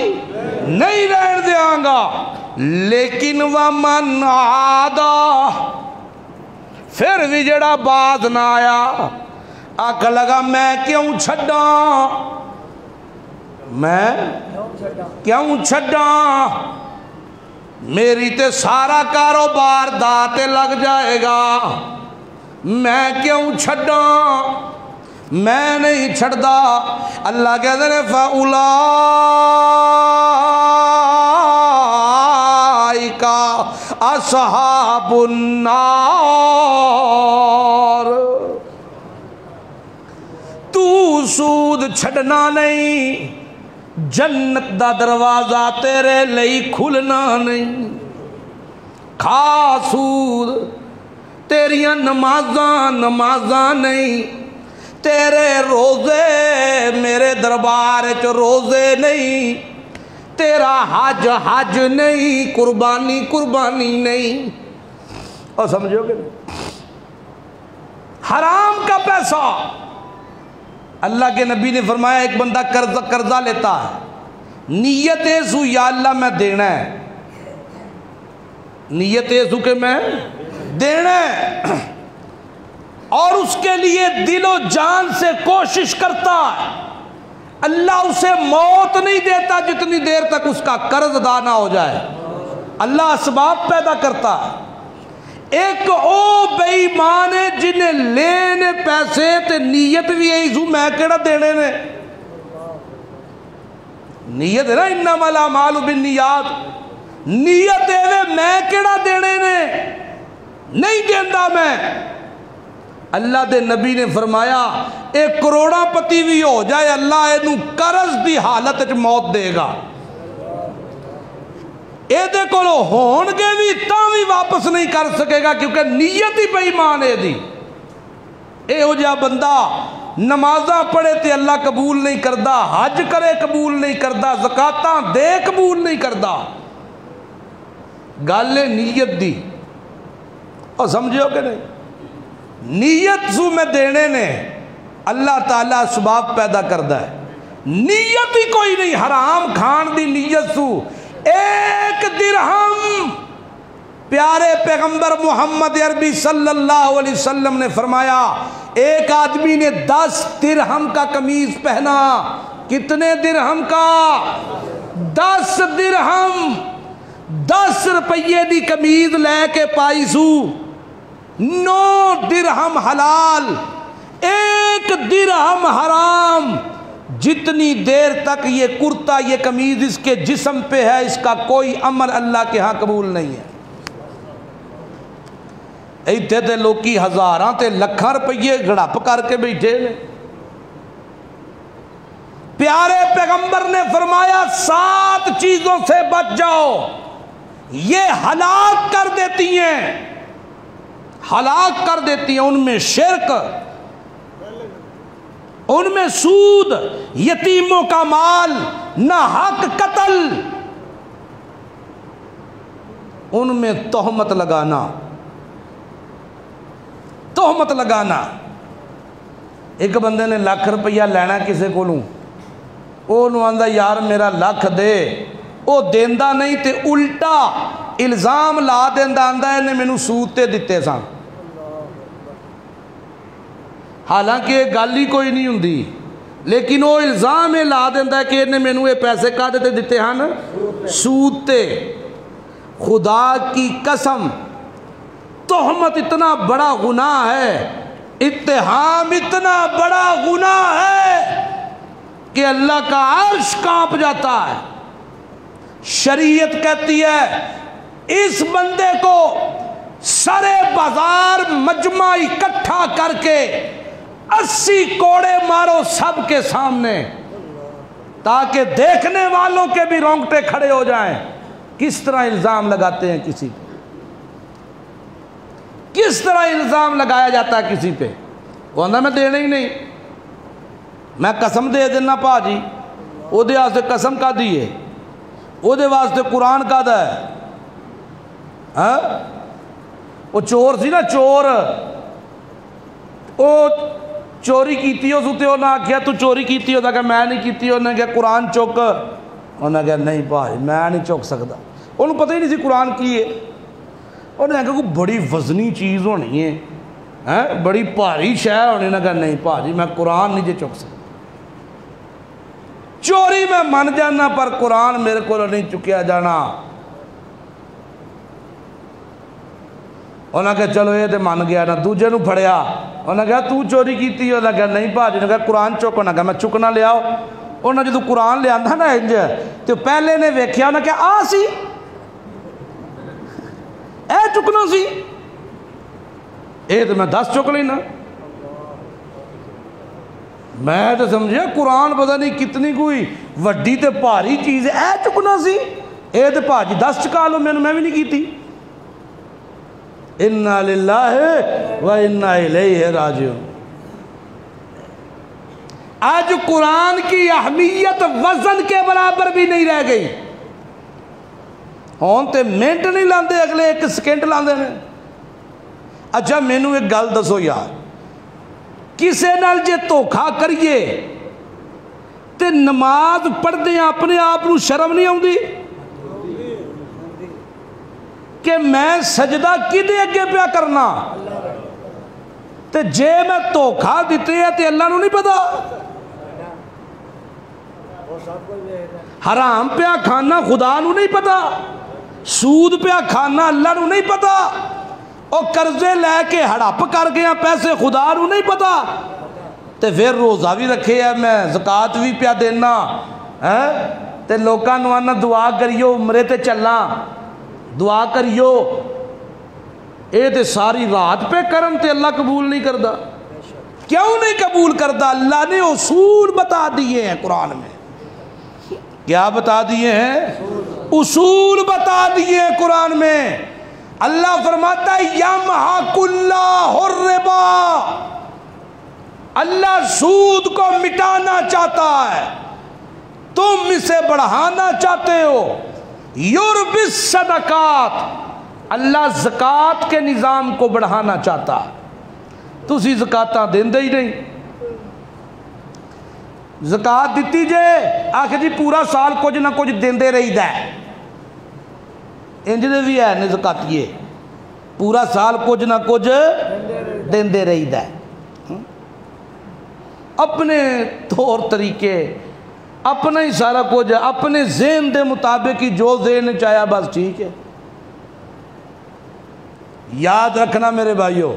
نہیں رہن دیاں گا۔ لیکن وَمَنْ عَادَ، پھر بھی جڑا باز نہ آیا، آکھ لگا میں کیوں چھڑا، میں کیوں چھڑا، میری تے سارا کاروبار داتے لگ جائے گا، میں کیوں چھڑا، میں نہیں چھڑدا۔ اللہ کہتے ہیں فَأُولَئِكَ اصحاب النار۔ تو سود چھڑنا نہیں، جنت دا دروازہ تیرے لئی کھلنا نہیں۔ کھا سود، تیریاں نمازاں نہیں، تیرے روزے میرے دربار چ روزے نہیں، تیرا حج نہیں، قربانی نہیں۔ اور سمجھو گے حرام کا پیسہ، اللہ کے نبی نے فرمایا ایک بندہ قرضہ لیتا ہے، نیت ایسو یا اللہ میں دینا ہے، نیت ایسو کہ میں دینا ہے، اور اس کے لیے دل و جان سے کوشش کرتا ہے، اللہ اسے موت نہیں دیتا جتنی دیر تک اس کا قرض ادا نہ ہو جائے، اللہ اسباب پیدا کرتا ہے۔ ایک او بے ایمان ہے جنہیں لینے پیسے تے نیت بھی ہے ایسو میں کیڑا دینے نے، نیت ہے نا انما الاعمال بالنیات، نیت ہے میں کیڑا دینے نے، نہیں دیندہ میں۔ اللہ دے نبی نے فرمایا ایک کروڑا پتی بھی ہو جائے اللہ اینو قرض دی حالت وچ موت دے گا، اے دے کولو ہون گے بھی تاں بھی واپس نہیں کر سکے گا، کیونکہ نیت ہی بے ایمان ہے دی۔ اے ہو جا بندہ نمازاں پڑھے تے اللہ قبول نہیں کردا، حج کرے قبول نہیں کردا، زکاتاں دے قبول نہیں کردا، گل ہے نیت دی۔ اور سمجھو کہ نہیں، نیت سو میں دینے نے اللہ تعالیٰ اسباب پیدا کردہ ہے، نیت ہی کوئی نہیں، حرام کھان دی نیت سو۔ ایک درہم پیارے پیغمبر محمد عربی صلی اللہ علیہ وسلم نے فرمایا ایک آدمی نے 10 درہم کا قمیض پہنا، کتنے درہم کا؟ 10 درہم، 10 روپیے دی قمیض لے کے پائی سو، 9 درہم حلال، ایک درہم حرام، جتنی دیر تک یہ کرتا یہ قمیض اس کے جسم پہ ہے اس کا کوئی عمل اللہ کے ہاں قبول نہیں ہے۔ ایتھے تے لوکی ہزاراں تے لکھاں روپیے گڑپ کر کے بیٹھے نے۔ پیارے پیغمبر نے فرمایا 7 چیزوں سے بچ جاؤ، یہ ہلاک کر دیتی ہیں، ہلاک کر دیتی ہیں۔ ان میں شرک، ان میں سود، یتیموں کا مال، ناحق قتل، ان میں تہمت لگانا، تہمت لگانا۔ ایک بندے نے لاکھ روپیہ لینا کسی کولوں، وہ آندا یار میرا لاکھ دے، وہ دیندا نہیں تے الٹا الزام لا دیندا، آندا نے مینوں سود تے دتے سن، حالانکہ یہ گل ہی کوئی نہیں ہوندی، لیکن وہ الزام یہ لا دیندا ہے کہ انہیں مینوں یہ پیسے کہدے تے دتے ہن سود تے۔ خدا کی قسم تہمت اتنا بڑا گناہ ہے، اتہام اتنا بڑا گناہ ہے کہ اللہ کا عرش کانپ جاتا ہے۔ شریعت کہتی ہے اس بندے کو سرے بازار مجمع اکٹھا کر کے 80 کوڑے مارو سب کے سامنے، تاکہ دیکھنے والوں کے بھی رونگٹے کھڑے ہو جائیں۔ کس طرح الزام لگاتے ہیں کسی پہ، کس طرح الزام لگایا جاتا ہے کسی پہ، وہ کہتا میں دینا ہی نہیں، میں قسم دے دینا پا جی، وہ دے واسطے قسم کا دیئے، وہ دے واسطے قرآن کا دا ہے۔ ہاں وہ چور سی نا چور، وہ چوری کیتی ہو سوتے ہو نہ آکھیا تو چوری کیتی ہو، نہ کہ میں نہیں کیتی ہو، نہ کہ قرآن چک، انہیں کہا نہیں بھائی میں نہیں چک سکتا، انہوں پتہ ہی نہیں سی قرآن کی ہے، انہیں کہا کوئی بڑی وزنی چیز ہونی ہے، بڑی بھاری شے ہونی، نہ کہا نہیں بھائی میں قرآن نہیں جے چک سکتا، چوری میں من جانا پر قرآن میرے کو نہیں چکیا جانا۔ انہوں نے کہا چلو یہ تو من گیا نا، دوجے نو پھڑیا، انہوں نے کہا تو چوری کیتی، انہوں نے کہا نہیں بھاجی، نے کہا قرآن چک، انہوں نے کہا میں چکنا لے آؤ، انہوں نے جدو قرآن لے آندا نا انج تو پہلے نے ویکھیا، انہوں نے کہا آ سی اے چکنا سی، اے تو میں 10 چک لینا، میں تو سمجھیا قرآن پتہ نہیں کتنی کوئی وڈی تے بھاری چیز ہے، اے چکنا سی، اے تو بھاجی 10 چکا لو، میں بھی نہیں کیتی۔ اِنَّا لِلَّهِ وَإِنَّا إِلَيْهِ راجعون۔ آج قرآن کی اہمیت وزن کے برابر بھی نہیں رہ گئی، ہون تے منٹ نہیں لاندے، اگلے 1 سیکنڈ لاندے نے۔ اچھا مینوں ایک گل دسو یار، کسے نال جے دھوکھا کریے تے نماز پڑھدے اپنے آپ نو شرم نہیں آؤندی کہ میں سجدہ کدے اگے پیا کرنا، تے جے میں دھوکھا دیتے ہیں تے اللہ نو نہیں پتا، حرام پیا کھانا خدا نو نہیں پتا، سود پیا کھانا اللہ نو نہیں پتا، اور قرضے لے کے ہڑپ کر گیا پیسے خدا نو نہیں پتا، تے پھر روزہ بھی رکھے ہے میں زکوٰۃ بھی پیا دینا تے لوکاں نو آنا دعا کریو عمرے تے چلاں، دعا کریو، اے تے ساری رات پہ کرم تے اللہ قبول نہیں کردا۔ کیوں نہیں قبول کردا؟ اللہ نے اصول بتا دیے ہیں قرآن میں۔ کیا بتا دیے ہیں؟ اصول بتا دیے ہیں قرآن میں۔ اللہ فرماتا ہے یمحق اللہ الربا، اللہ سود کو مٹانا چاہتا ہے، تم اسے بڑھانا چاہتے ہو۔ یربی الصدقات، اللہ زکوٰۃ کے نظام کو بڑھانا چاہتا، تسی زکاتاں دیندے ہی نہیں، زکوٰۃ دیتی جے آخر جی پورا سال کچھ نہ کچھ دیندے رہی دا ہے، انج دے بھی ہے نے زکاتیے، پورا سال کچھ نہ کچھ دیندے رہی دا ہے، اپنے طور طریقے، اپنا ہی سارا کچھ، اپنے ذہن دے مطابق ہی جو ذہن چاہیا بس ٹھیک ہے۔ یاد رکھنا میرے بھائیو،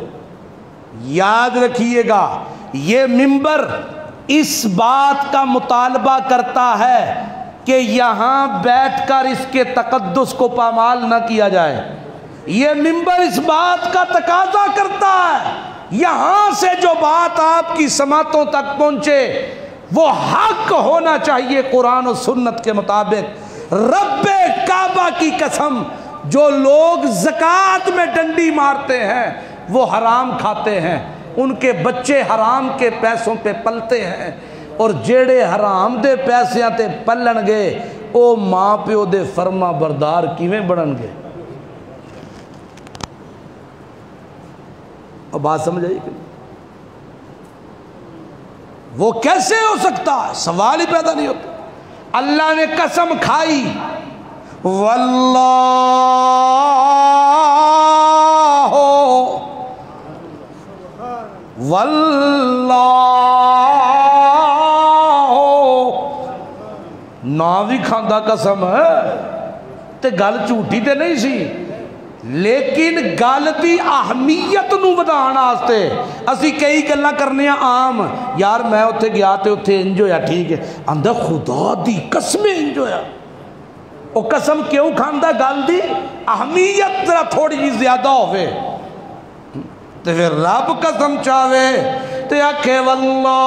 یاد رکھیے گا یہ منبر اس بات کا مطالبہ کرتا ہے کہ یہاں بیٹھ کر اس کے تقدس کو پامال نہ کیا جائے. یہ منبر اس بات کا تقاضا کرتا ہے یہاں سے جو بات آپ کی سماعتوں تک پہنچے وہ حق ہونا چاہیے قرآن و سنت کے مطابق. رب کعبہ کی قسم، جو لوگ زکوٰۃ میں ڈنڈی مارتے ہیں وہ حرام کھاتے ہیں، ان کے بچے حرام کے پیسوں پہ پلتے ہیں، اور جیڑے حرام دے پیسیاں تے پلن گے او ماں پیو دے فرما بردار کیویں بنن گے؟ اب بات سمجھ آئی کہ وہ کیسے ہو سکتا ہے؟ سوال ہی پیدا نہیں ہوتا. اللہ نے قسم کھائی واللہ واللہ، نا بھی کھاندہ قسم ہے تے گل جھوٹی تے نہیں سی، لیکن گل دی اہمیت نو ودھان واسطے اسی کئی گلاں کرنے عام. یار میں اتھے گیا تے اتھے انج ہویا، ٹھیک ہے، آندا خدا دی قسم انج ہویا. او قسم کیوں کھاندا؟ گل دی اہمیت ذرا تھوڑی جی زیادہ ہوئے تے پھر رب قسم چاہے تے آکھے واللہ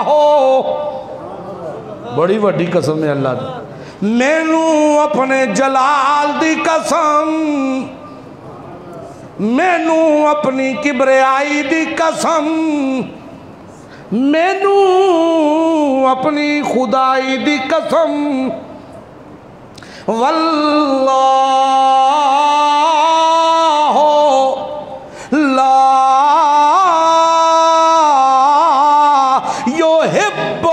ہو، بڑی وڈی قسم ہے اللہ دی. مینو اپنے جلال دی قسم، مینو اپنی کبریائی دی قسم، مینو اپنی خدائی دی قسم، واللہ لا یحب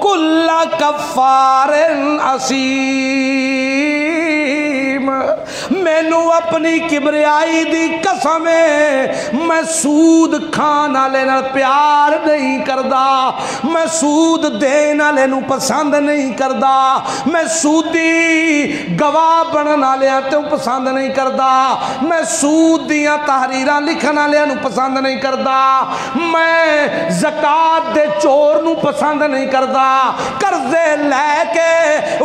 کل کفار اسیم. مینو اپنی کبریائی دی قسم ہے میں سود کھان والے نال پیار نہیں کردا، میں سود دین والے نو پسند نہیں کردا، میں سودی گواہ بنن والےاں تے پسند نہیں کردا، میں سود دیاں تحریراں لکھن والےاں نو پسند نہیں کردا، میں زکات دے چور نو پسند نہیں کردا، قرضے لے کے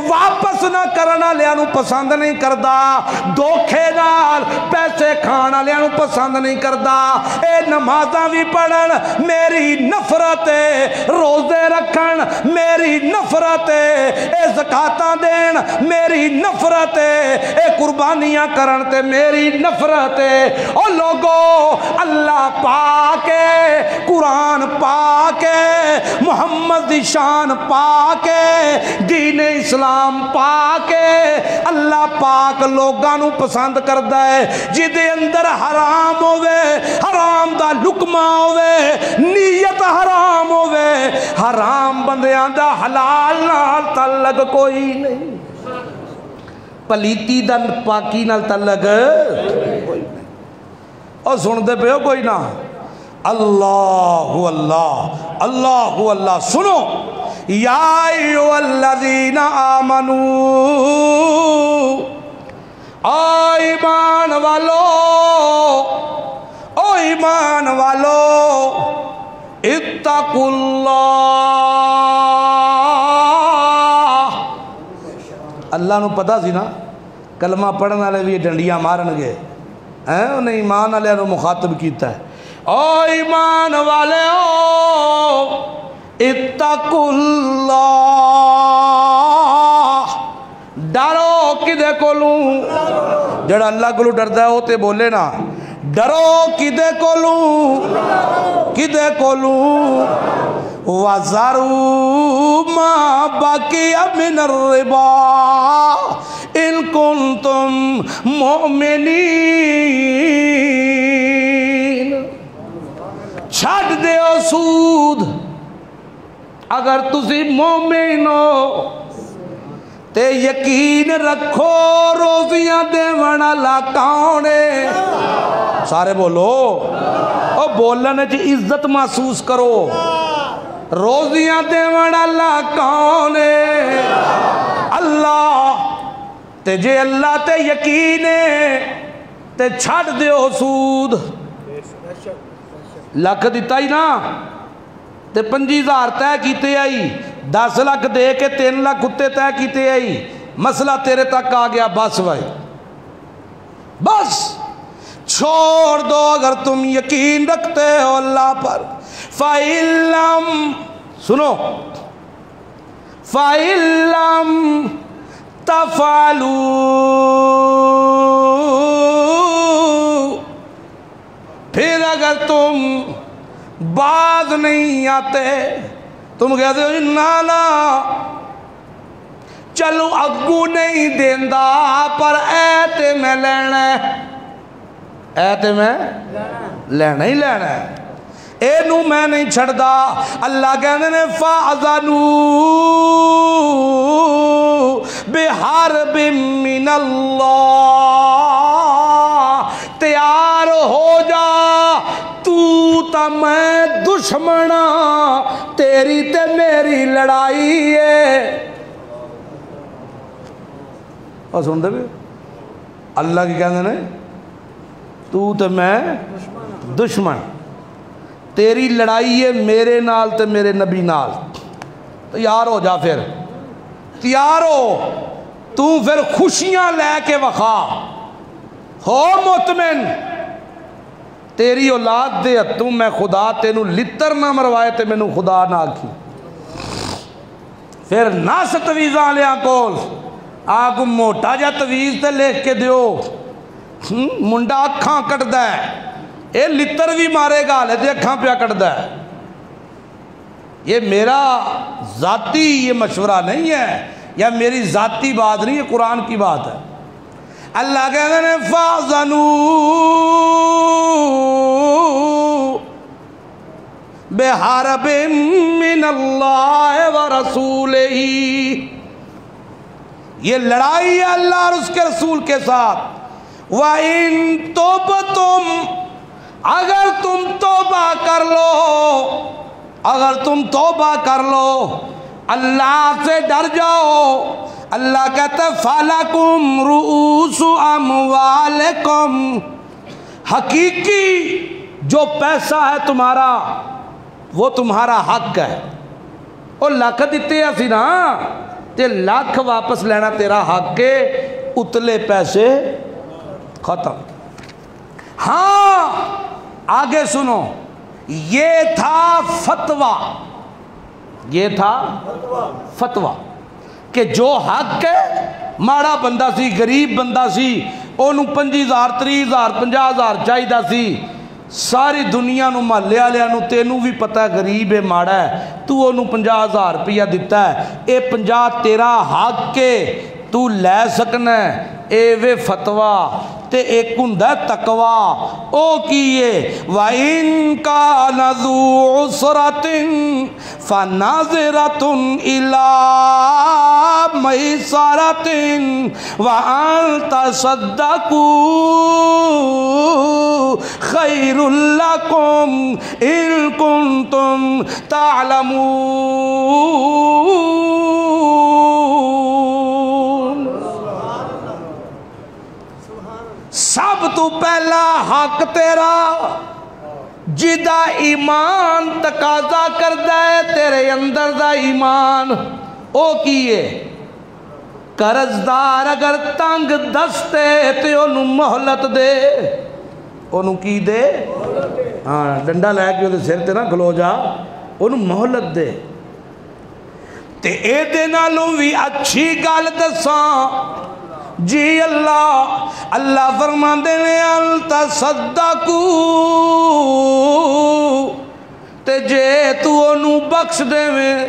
واپس نہ کرن والےاں نو پسند نہیں کردا، دھوکھے نال پیسے کھان والےاں نو پسند نہیں کردا. اے نمازاں بھی پڑھن میری نفرت ہے، روزے رکھن میری نفرت ہے، اے زکاتاں دین میری نفرت ہے، اے قربانیاں کرن تے میری نفرت ہے. او لوگو اللہ پاک ہے، قرآن پاک ہے، محمد دی شان پاک ہے، دین اسلام پاک ہے. اللہ پاک لوگاں نو پسند کردا ہے جدے اندر حرام ہوئے، حرام دا لقمہ ہوئے، نیت حرام ہوئے. حرام بندیاں دا حلال نال تعلق کوئی نہیں، پلیتی دا پاکی نال تعلق کوئی نہیں. اور سن دے پہ ہو کوئی نہ اللہ اللہ اللہ اللہ. سنو یا ایھا الذین آمنو، او ایمان والو، او ایمان والو، اتقوا اللہ، اللہ نو پتہ سی نا کلمہ پڑھن والے بھی ڈنڈیاں مارن گے، انہیں ایمان والے نو مخاطب کیتا ہے. او ایمان والے او اتقوا اللہ، ڈرو کدے کولوں؟ جڑا اللہ کولوں ڈردا ہے وہ تے بولے نا، ڈرو کدے کولوں؟ کدے کولوں؟ وَذَرُوا مَا بَقِيَ مِنَ الرِّبَا إِن كُنتُم مُؤْمِنِينَ. چھڈ دیو سود اگر تسی مومن ہو تے یقین رکھو روزیاں دیون والا کون ہے؟ سارے بولو، او بولنے چ عزت محسوس کرو. روزیاں دیون والا کون ہے؟ اللہ. تے جے اللہ تے یقین ہے تے چھڈ دیو سود. لکھ دیتا ہی نا تے 25,000 طے کیتے آئی 10 لاکھ دے کے 3 لاکھ کتے طے کیتے آئی مسئلہ تیرے تک آ گیا بس بھائی بس چھوڑ دو اگر تم یقین رکھتے ہو اللہ پر فَإِلَّمْ سنو فَإِلَّمْ تَفْعَلُوا پھر اگر تم باز نہیں آتے تم کہتے ہو نانا چلو اگو نہیں دیندہ پر ایتے میں لینا ہے ایتے میں لینا ہی لینا ہے اینو میں نہیں چھڑ دا اللہ کہنے نے فَأَذَنُوا بِحَرْبٍ مِّنَ اللَّهِ تیار ہو جا تو تا میں دشمنا تیری تے میری لڑائی ہے اور سن دے بھی اللہ کی کہنے نے تو تے میں دشمن تیری لڑائی ہے میرے نال تے میرے نبی نال تیار ہو جا پھر تیار ہو تو پھر خوشیاں لے کے وخا ہو مطمئن تیری اولاد دے ہتھوں میں خدا تینوں لتر نہ مروائے تے مینوں خدا نہ آکھی پھر نس تویزاں لیاں کول آگو موٹا جا تویز تے لکھ کے دیو منڈا اکھاں کٹ دا ہے اے لتر بھی مارے گا لے تے اکھاں پیا کٹ دا ہے یہ میرا ذاتی یہ مشورہ نہیں ہے یا میری ذاتی بات نہیں ہے قرآن کی بات ہے اللہ کہتے ہیں فَأَذَنُوا بِحَرْبٍ مِّنَ اللَّهِ وَرَسُولِهِ یہ لڑائی ہے اللہ اور اس کے رسول کے ساتھ وَإِن تُبْتُمْ اگر تم توبہ کر لو اگر تم توبہ کر لو اللہ سے ڈر جاؤ اللہ کہتا ہے فَلَكُمْ رُؤُوسُ أَمْوَالِكُمْ حقیقی جو پیسہ ہے تمہارا وہ تمہارا حق ہے اور لاکھ دیتے ہیں سی نا تے لاکھ واپس لینا تیرا حق کے اتلے پیسے ختم ہاں آگے سنو یہ تھا فتویٰ یہ تھا فتویٰ کہ جو حق ہے ماڑا بندہ سی غریب بندہ سی انہوں 25,000 30,000 50,000 چاہی دا سی ساری دنیا نو محلے والے نو تینوں بھی پتہ ہے غریب ہے ماڑا ہے تو انہوں 50,000 روپیہ دیتا ہے اے 50 تیرا حق کے تو لے سکنا ہے اے وے فتویٰ تے ایک ہندہ تقویٰ او کیے وَإِن كَانَ ذُو عُسْرَةٍ فَنَاظِرَةٌ إِلَىٰ مَيْسَرَةٍ وَأَن تَصَدَّقُوا خَيْرٌ لَكُمْ إِن كُنتُمْ تَعْلَمُونَ سب تو پہلا حق تیرا جدا ایمان تقاضا کردہ ہے تیرے اندر دا ایمان او کیے قرضدار اگر تنگ دستے تے انہوں محلت دے انہوں کی دے ہاں ڈنڈا لے کے وہ سر تے نہ کھلو جا انہوں محلت دے تے اے دے نالوں بھی اچھی گال دساں جی اللہ فرماندے نے انتا صدقو تے جے تو انہوں بخش دے میں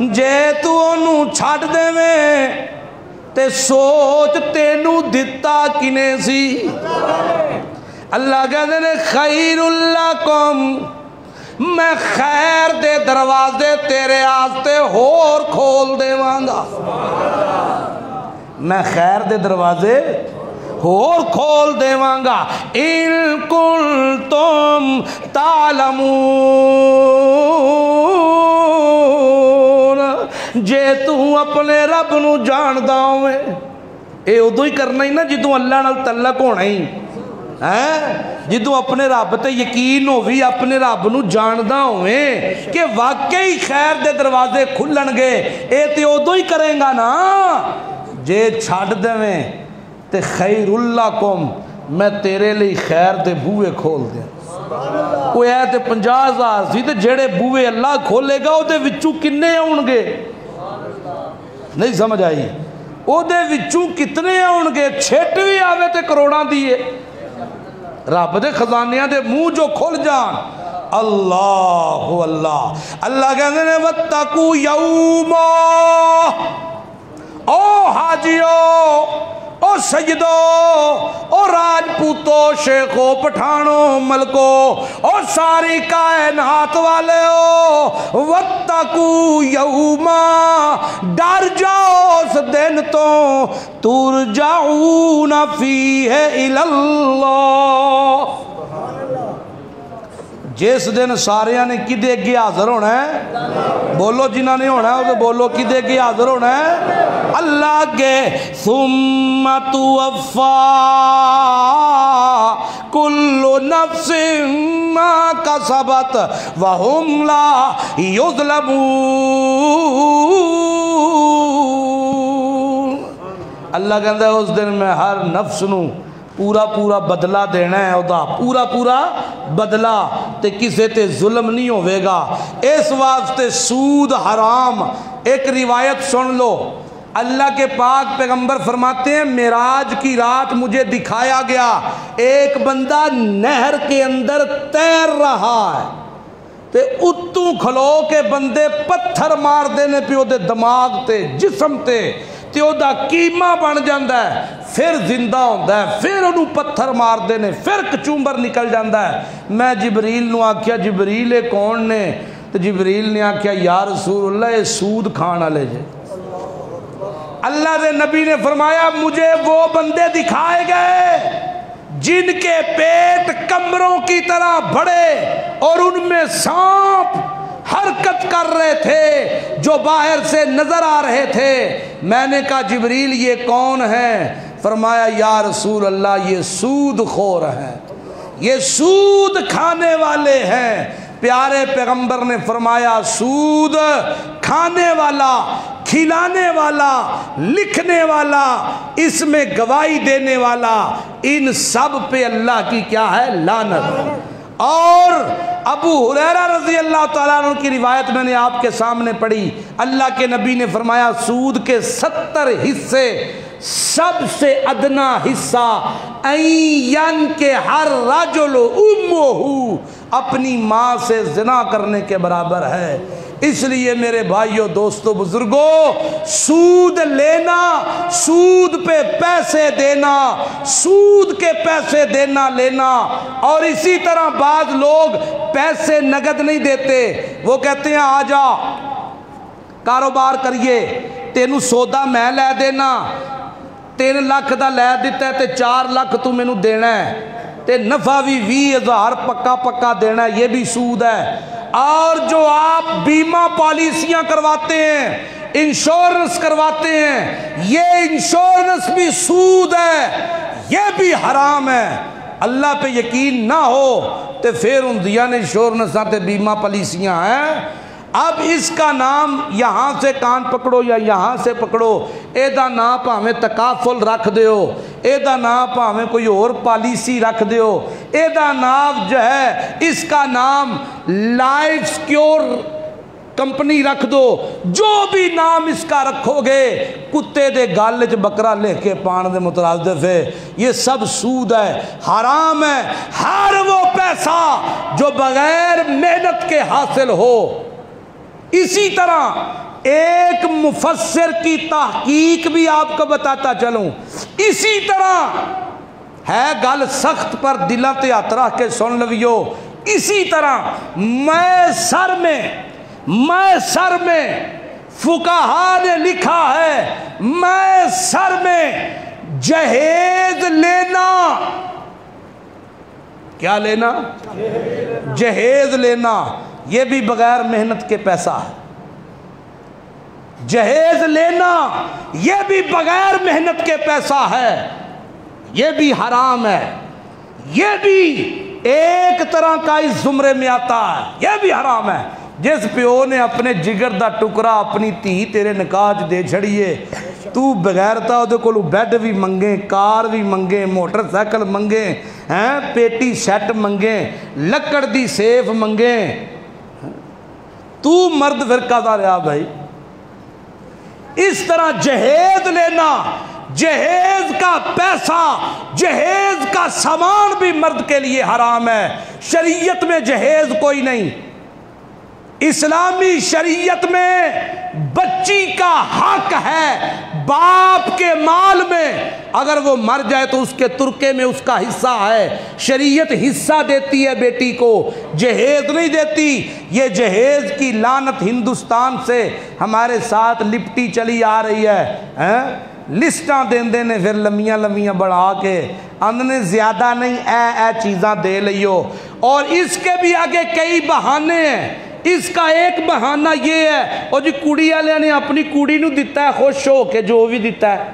جے تو انہوں چھاڑ دے میں تے سوچ تینوں دتا کنے سی اللہ کہتے ہیں خیر لکم میں خیر دے دروازے تیرے آستے ہور کھول دے وانگا میں خیر دے دروازے اور کھول دے وانگا ان کنتم تعلمون جے تو اپنے رب نو جان داؤں اے ادو ہی کرنا ہی نا جدوں اللہ نال تعلق ہونا ہی جدوں اپنے رب تے یقین ہووی اپنے رب نو جاندا ہوویں کہ واقعی خیر دے دروازے کھلن گے اے تے ادوں ہی کرے گا نا جے چھڈ دیویں تے خیر لکم میں تیرے لئی خیر دے بوئے کھول دیاں کوئی ہے تے 50,000 سی تے جڑے بوئے اللہ کھولے گا او دے وچوں کنے آن گے نہیں سمجھ آئی او دے وچوں کتنے آن گے چھٹ بھی آوے تے کروڑاں دیئے رب دے خزانیاں دے منہ جو کھل جان اللہ اللہ اللہ کہتے ہیں وَاتَّقُوا یَوْمًا او حاجیو او سجدو او راجپوتو شیخو پٹھانو ملکو او ساری کائنات والے ہو وَاتَّقُوا یَوْمًا ڈر جاؤ اس دن تو ترجعون فیہ الی اللہ جس دن سارے نے کدے اگے حاضر ہونا ہے بولو جنہ نے ہونا ہے بولو کدے اگے حاضر ہونا ہے اللہ کے ثم توفا کل نفس ما کسبت وہم لا یظلمون اللہ کہتا ہے اس دن میں ہر نفس نو پورا پورا بدلہ دینا ہے اودا پورا پورا بدلہ تے کسے تے ظلم نہیں ہوئے گا اس واسطے سود حرام ایک روایت سن لو اللہ کے پاک پیغمبر فرماتے ہیں معراج کی رات مجھے دکھایا گیا ایک بندہ نہر کے اندر تیر رہا ہے تے اتوں کھلو کے بندے پتھر مار دینے پہ دے دماغ تے جسم تے تے او دا کیمہ بن جاندہ ہے پھر زندہ ہوندہ ہے پھر انہوں پتھر مار دینے پھر کچومبر نکل جاندہ ہے میں جبریل نو آکھیا جبریل کون نے تو جبریل نے آکھیا یا رسول اللہ یہ سود کھانا لے جائے اللہ دے نبی نے فرمایا مجھے وہ بندے دکھائے گئے جن کے پیٹ کمروں کی طرح بڑے اور ان میں سانپ حرکت کر رہے تھے جو باہر سے نظر آ رہے تھے میں نے کہا جبریل یہ کون ہیں فرمایا یا رسول اللہ یہ سود خور ہیں یہ سود کھانے والے ہیں پیارے پیغمبر نے فرمایا سود کھانے والا کھلانے والا لکھنے والا اس میں گواہی دینے والا ان سب پہ اللہ کی کیا ہے لعنت اور ابو ہریرہ رضی اللہ تعالیٰ عنہ کی روایت میں نے آپ کے سامنے پڑھی اللہ کے نبی نے فرمایا سود کے 70 حصے سب سے ادنا حصہ این کے ہر رجل امہ اپنی ماں سے زنا کرنے کے برابر ہے اس لیے میرے بھائیوں دوستوں بزرگوں سود لینا سود پہ پیسے دینا سود کے پیسے دینا لینا اور اسی طرح بعض لوگ پیسے نقد نہیں دیتے وہ کہتے ہیں آ جا کاروبار کریے تینوں سودا میں لے دینا 3 لاکھ دا لے دیتا ہے تے 4 لاکھ تو مینوں دینا ہے تے نفع بھی 20,000 پکا پکا دینا ہے یہ بھی سود ہے اور جو آپ بیمہ پالیسیاں کرواتے ہیں انشورنس کرواتے ہیں یہ انشورنس بھی سود ہے یہ بھی حرام ہے اللہ پہ یقین نہ ہو تے پھر ان دیا نے انشورنس تے بیمہ پالیسیاں ہیں اب اس کا نام یہاں سے کان پکڑو یا یہاں سے پکڑو اے دا نام پاہمیں تکافل رکھ دیو اے دا نام پاہمیں کوئی اور پالیسی رکھ دیو اے دا نام جو ہے اس کا نام لائف سیکیور کمپنی رکھ دو جو بھی نام اس کا رکھو گے کتے دے گالے چ بکرا لے کے پان دے مترادف ہے یہ سب سود ہے حرام ہے ہر وہ پیسہ جو بغیر محنت کے حاصل ہو اسی طرح ایک مفسر کی تحقیق بھی آپ کو بتاتا چلوں اسی طرح ہے گل سخت پر دلہ تے ہاتھ رکھ کے سن لویو اسی طرح میں سر میں فقہا نے لکھا ہے میں سر میں جہیز لینا کیا لینا جہیز لینا یہ بھی بغیر محنت کے پیسہ ہے جہیز لینا یہ بھی بغیر محنت کے پیسہ ہے یہ بھی حرام ہے یہ بھی ایک طرح کا اس زمرے میں آتا ہے، یہ بھی حرام ہے۔ جس پیو نے اپنے جگر دا ٹکڑا اپنی تھی تیرے نکاح چ دے چھڑیے، تو بغیرتا دے کولو بیڈ بھی منگے، کار بھی منگے، موٹر سائیکل منگے، پیٹی سیٹ منگے، لکڑ دی سیف منگے، تو مرد فرقہ دا رہا بھائی۔ اس طرح جہیز لینا، جہیز کا پیسہ، جہیز کا سامان بھی مرد کے لیے حرام ہے۔ شریعت میں جہیز کوئی نہیں۔ اسلامی شریعت میں بچی کا حق ہے باپ کے مال میں، اگر وہ مر جائے تو اس کے ترکے میں اس کا حصہ ہے۔ شریعت حصہ دیتی ہے بیٹی کو، جہیز نہیں دیتی۔ یہ جہیز کی لعنت ہندوستان سے ہمارے ساتھ لپٹی چلی آ رہی ہے۔ لسٹاں دیندے نے پھر لمیاں لمیاں بڑھا کے، اندنے زیادہ نہیں اے چیزاں دے لئیو۔ اور اس کے بھی آگے کئی بہانے ہیں۔ اس کا ایک بہانہ یہ ہے، اور جی کڑی والے نے اپنی کڑی نو دیتا ہے خوش ہو کے، جو بھی دیتا ہے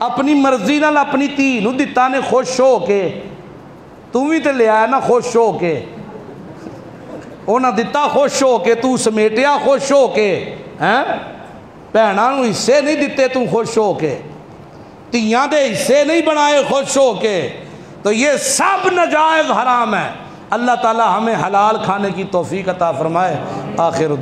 اپنی مرضی نال اپنی تھی نو دیتا نے خوش ہو کے، تو بھی تے لیا ہے نا خوش ہو کے، انہاں دیتا خوش ہو کے، تو سمیٹیا خوش ہو کے، بہناں نو حصے نہیں دیتے تو خوش ہو کے، تیاں دے حصے نہیں بنائے خوش ہو کے، تو یہ سب ناجائز حرام ہے۔ اللہ تعالی ہمیں حلال کھانے کی توفیق عطا فرمائے۔ آخر